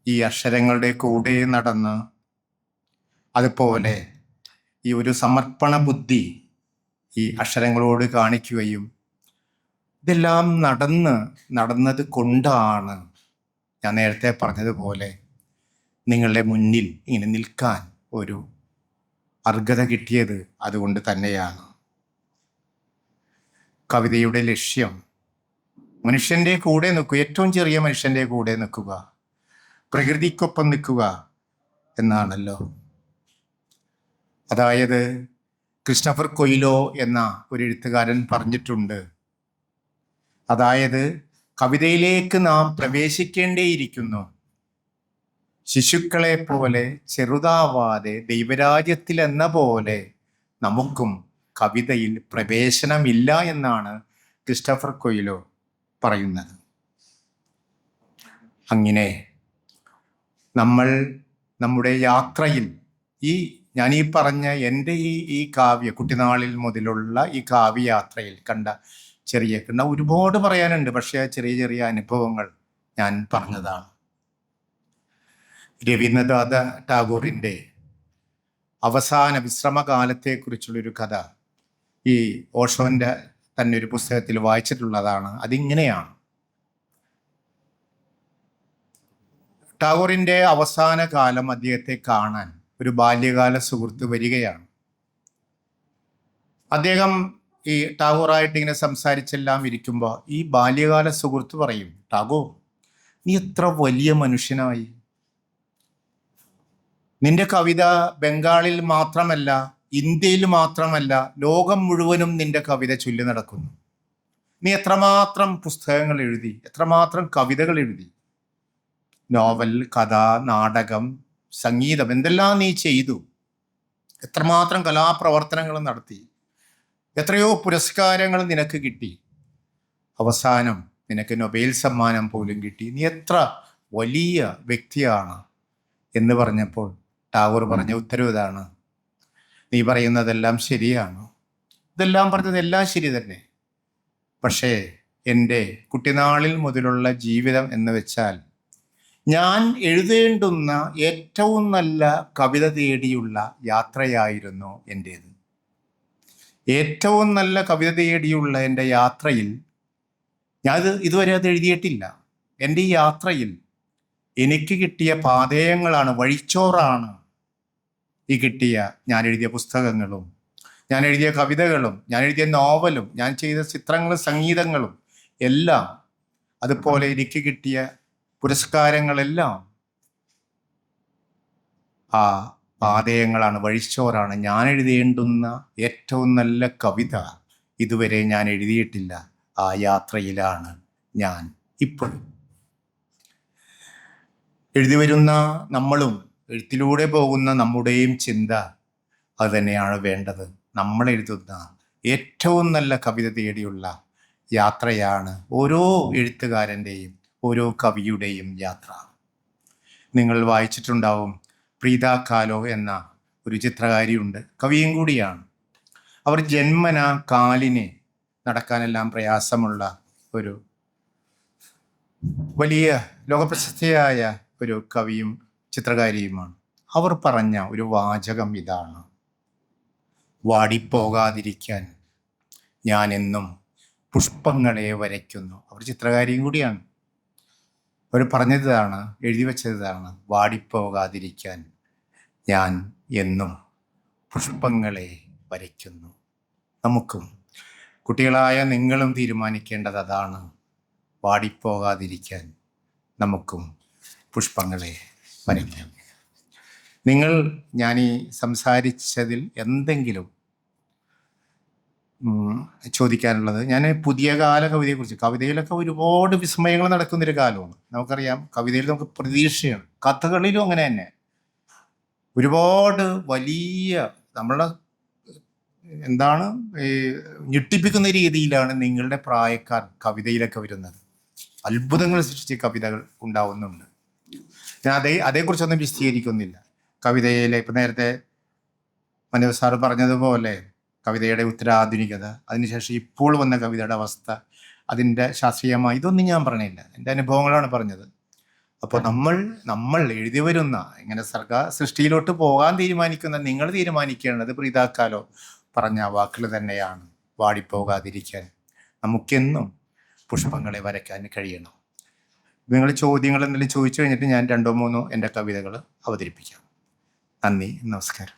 ഈ അക്ഷരങ്ങളുടെ കൂടെ നടന്ന് അതുപോലെ ഈ ഒരു സമർപ്പണ ബുദ്ധി ഈ അക്ഷരങ്ങളോട് കാണിക്കുകയും ഇതെല്ലാം നടന്നത് കൊണ്ടാണ് ഞാൻ നേരത്തെ പറഞ്ഞതുപോലെ നിങ്ങളുടെ മുന്നിൽ ഇങ്ങനെ നിൽക്കാൻ ഒരു അർഹത കിട്ടിയത്. അതുകൊണ്ട് തന്നെയാണ് കവിതയുടെ ലക്ഷ്യം മനുഷ്യൻ്റെ കൂടെ നിൽക്കുക, ഏറ്റവും ചെറിയ മനുഷ്യൻ്റെ കൂടെ നിൽക്കുക, പ്രകൃതിക്കൊപ്പം നിൽക്കുക എന്നാണല്ലോ. അതായത് ക്രിസ്റ്റഫർ കൊയ്ലോ എന്ന ഒരു എഴുത്തുകാരൻ പറഞ്ഞിട്ടുണ്ട്, അതായത് കവിതയിലേക്ക് നാം പ്രവേശിക്കേണ്ടിയിരിക്കുന്നു. ശിശുക്കളെ പോലെ ചെറുതാവാതെ ദൈവരാജ്യത്തിൽ എന്ന പോലെ നമുക്കും കവിതയിൽ പ്രവേശനമില്ല എന്നാണ് ക്രിസ്റ്റഫർ കൊയ്ലോ പറയുന്നത്. അങ്ങനെ നമ്മൾ നമ്മുടെ യാത്രയിൽ ഞാൻ ഈ പറഞ്ഞ എൻ്റെ ഈ കുട്ടിനാളിൽ മുതലുള്ള ഈ കാവ്യയാത്രയിൽ കണ്ട ഒരുപാട് പറയാനുണ്ട്. പക്ഷേ ചെറിയ ചെറിയ അനുഭവങ്ങൾ ഞാൻ പറഞ്ഞതാണ്. രവീന്ദ്രനാഥ ടാഗോറിൻ്റെ അവസാന വിശ്രമകാലത്തെക്കുറിച്ചുള്ളൊരു കഥ ഈ ഓഷോൻ്റെ തന്നെ ഒരു പുസ്തകത്തിൽ വായിച്ചിട്ടുള്ളതാണ്. അതിങ്ങനെയാണ്: ടാഗോറിൻ്റെ അവസാന കാലം അദ്ദേഹത്തെ കാണാൻ ഒരു ബാല്യകാല സുഹൃത്ത് വരികയാണ്. അദ്ദേഹം ഈ ടാഗോറായിട്ട് ഇങ്ങനെ സംസാരിച്ചെല്ലാം ഇരിക്കുമ്പോൾ ഈ ബാല്യകാല സുഹൃത്ത് പറയും, ടാഗോർ, നീ എത്ര വലിയ മനുഷ്യനായി. നിന്റെ കവിത ബംഗാളിൽ മാത്രമല്ല, ഇന്ത്യയിൽ മാത്രമല്ല, ലോകം മുഴുവനും നിന്റെ കവിത ചൊല്ലി നടക്കുന്നു. നീ എത്രമാത്രം പുസ്തകങ്ങൾ എഴുതി, എത്രമാത്രം കവിതകൾ എഴുതി, നോവൽ, കഥ, നാടകം, സംഗീതം, എന്തെല്ലാം നീ ചെയ്തു, എത്രമാത്രം കലാപ്രവർത്തനങ്ങൾ നടത്തി, എത്രയോ പുരസ്കാരങ്ങൾ നിനക്ക് കിട്ടി, അവസാനം നിനക്ക് നൊബേൽ സമ്മാനം പോലും കിട്ടി. നീ എത്ര വലിയ വ്യക്തിയാണ് എന്ന് പറഞ്ഞപ്പോൾ ടാഗോർ പറഞ്ഞ ഉത്തരവ് ഇതാണ്: നീ പറയുന്നതെല്ലാം ശരിയാണ്, ഇതെല്ലാം പറഞ്ഞതെല്ലാം ശരി തന്നെ. പക്ഷേ എൻ്റെ കുട്ടിനാളിൽ മുതലുള്ള ജീവിതം എന്ന് വെച്ചാൽ ഞാൻ എഴുതേണ്ടുന്ന ഏറ്റവും നല്ല കവിത തേടിയുള്ള യാത്രയായിരുന്നു എൻ്റേത്. ഏറ്റവും നല്ല കവിത തേടിയുള്ള എൻ്റെ യാത്രയിൽ ഇതുവരെ അത് എഴുതിയിട്ടില്ല. എൻ്റെ ഈ യാത്രയിൽ എനിക്ക് കിട്ടിയ പാഥേയങ്ങളാണ്, വഴിച്ചോറാണ് ഈ കിട്ടിയ ഞാൻ എഴുതിയ പുസ്തകങ്ങളും, ഞാൻ എഴുതിയ കവിതകളും, ഞാൻ എഴുതിയ നോവലും, ഞാൻ ചെയ്ത ചിത്രങ്ങളും സംഗീതങ്ങളും എല്ലാം, അതുപോലെ എനിക്ക് കിട്ടിയ പുരസ്കാരങ്ങളെല്ലാം ആ പാഥേയങ്ങളാണ്, വഴിച്ചോറാണ്. ഞാൻ എഴുതേണ്ടുന്ന ഏറ്റവും നല്ല കവിത ഇതുവരെ ഞാൻ എഴുതിയിട്ടില്ല. ആ യാത്രയിലാണ് ഞാൻ ഇപ്പോഴും. എഴുതി വരുന്ന നമ്മളും എഴുത്തിലൂടെ പോകുന്ന നമ്മുടെയും ചിന്ത അത് തന്നെയാണ് വേണ്ടത്. നമ്മൾ എഴുതുന്ന ഏറ്റവും നല്ല കവിത തേടിയുള്ള യാത്രയാണ് ഓരോ എഴുത്തുകാരൻ്റെയും ഓരോ കവിയുടെയും യാത്ര. നിങ്ങൾ വായിച്ചിട്ടുണ്ടാവും, പ്രീത കാലോ എന്ന ഒരു ചിത്രകാരിയുണ്ട്, കവിയും കൂടിയാണ്. അവർ ജന്മന കാലിന് നടക്കാനെല്ലാം പ്രയാസമുള്ള ഒരു വലിയ ലോകപ്രശസ്തയായ ഒരു കവിയും ചിത്രകാരിയുമാണ്. അവർ പറഞ്ഞ ഒരു വാചകം ഇതാണ്: വാടിപ്പോകാതിരിക്കാൻ ഞാൻ എന്നും പുഷ്പങ്ങളെ വരയ്ക്കുന്നു. അവർ ചിത്രകാരിയും കൂടിയാണ്. അവർ പറഞ്ഞതാണ്, എഴുതി വെച്ചതാണ്, വാടിപ്പോകാതിരിക്കാൻ ഞാൻ എന്നും പുഷ്പങ്ങളെ വരയ്ക്കുന്നു. നമുക്കും കുട്ടികളായ നിങ്ങളും തീരുമാനിക്കേണ്ടത് അതാണ്. വാടിപ്പോകാതിരിക്കാൻ നമുക്കും പുഷ്പങ്ങളെ വരയ്ക്കാം. ഞാൻ ഈ സംസാരിച്ചതിൽ എന്തെങ്കിലും ചോദിക്കാനുള്ളത്, ഞാൻ പുതിയ കാല കവിതയെക്കുറിച്ച്, കവിതയിലൊക്കെ ഒരുപാട് വിസ്മയങ്ങൾ നടക്കുന്നൊരു കാലമാണ്. നമുക്കറിയാം, കവിതയിൽ നമുക്ക് പ്രതീക്ഷയാണ്, കഥകളിലും അങ്ങനെ തന്നെ ഒരുപാട് വലിയ നമ്മളെ ഞെട്ടിപ്പിക്കുന്ന രീതിയിലാണ് നിങ്ങളുടെ പ്രായക്കാർ കവിതയിലൊക്കെ വരുന്നത്. അത്ഭുതങ്ങൾ സൃഷ്ടിച്ച കവിതകൾ ഉണ്ടാവുന്നുണ്ട്. ഞാൻ അതേക്കുറിച്ചൊന്നും വിശദീകരിക്കുന്നില്ല. കവിതയിലെ ഇപ്പം നേരത്തെ മനോജ് സാറ് പറഞ്ഞതുപോലെ കവിതയുടെ ഉത്തരാധുനികത, അതിനുശേഷം ഇപ്പോൾ വന്ന കവിതയുടെ അവസ്ഥ, അതിൻ്റെ ശാസ്ത്രീയമായി ഇതൊന്നും ഞാൻ പറഞ്ഞില്ല, എൻ്റെ അനുഭവങ്ങളാണ് പറഞ്ഞത്. അപ്പോൾ നമ്മൾ എഴുതി വരുന്ന ഇങ്ങനെ സർഗ സൃഷ്ടിയിലോട്ട് പോകാൻ തീരുമാനിക്കുന്ന നിങ്ങൾ തീരുമാനിക്കേണ്ടത് പ്രീതാക്കാലോ പറഞ്ഞ വാക്കുകൾ തന്നെയാണ്. വാടിപ്പോകാതിരിക്കാൻ നമുക്കെന്നും പുഷ്പങ്ങളെ വരയ്ക്കാൻ കഴിയണം. നിങ്ങൾ ചോദ്യങ്ങൾ എന്തെങ്കിലും ചോദിച്ചു കഴിഞ്ഞിട്ട് ഞാൻ 2 3 എൻ്റെ കവിതകൾ അവതരിപ്പിക്കാം. നന്ദി, നമസ്കാരം.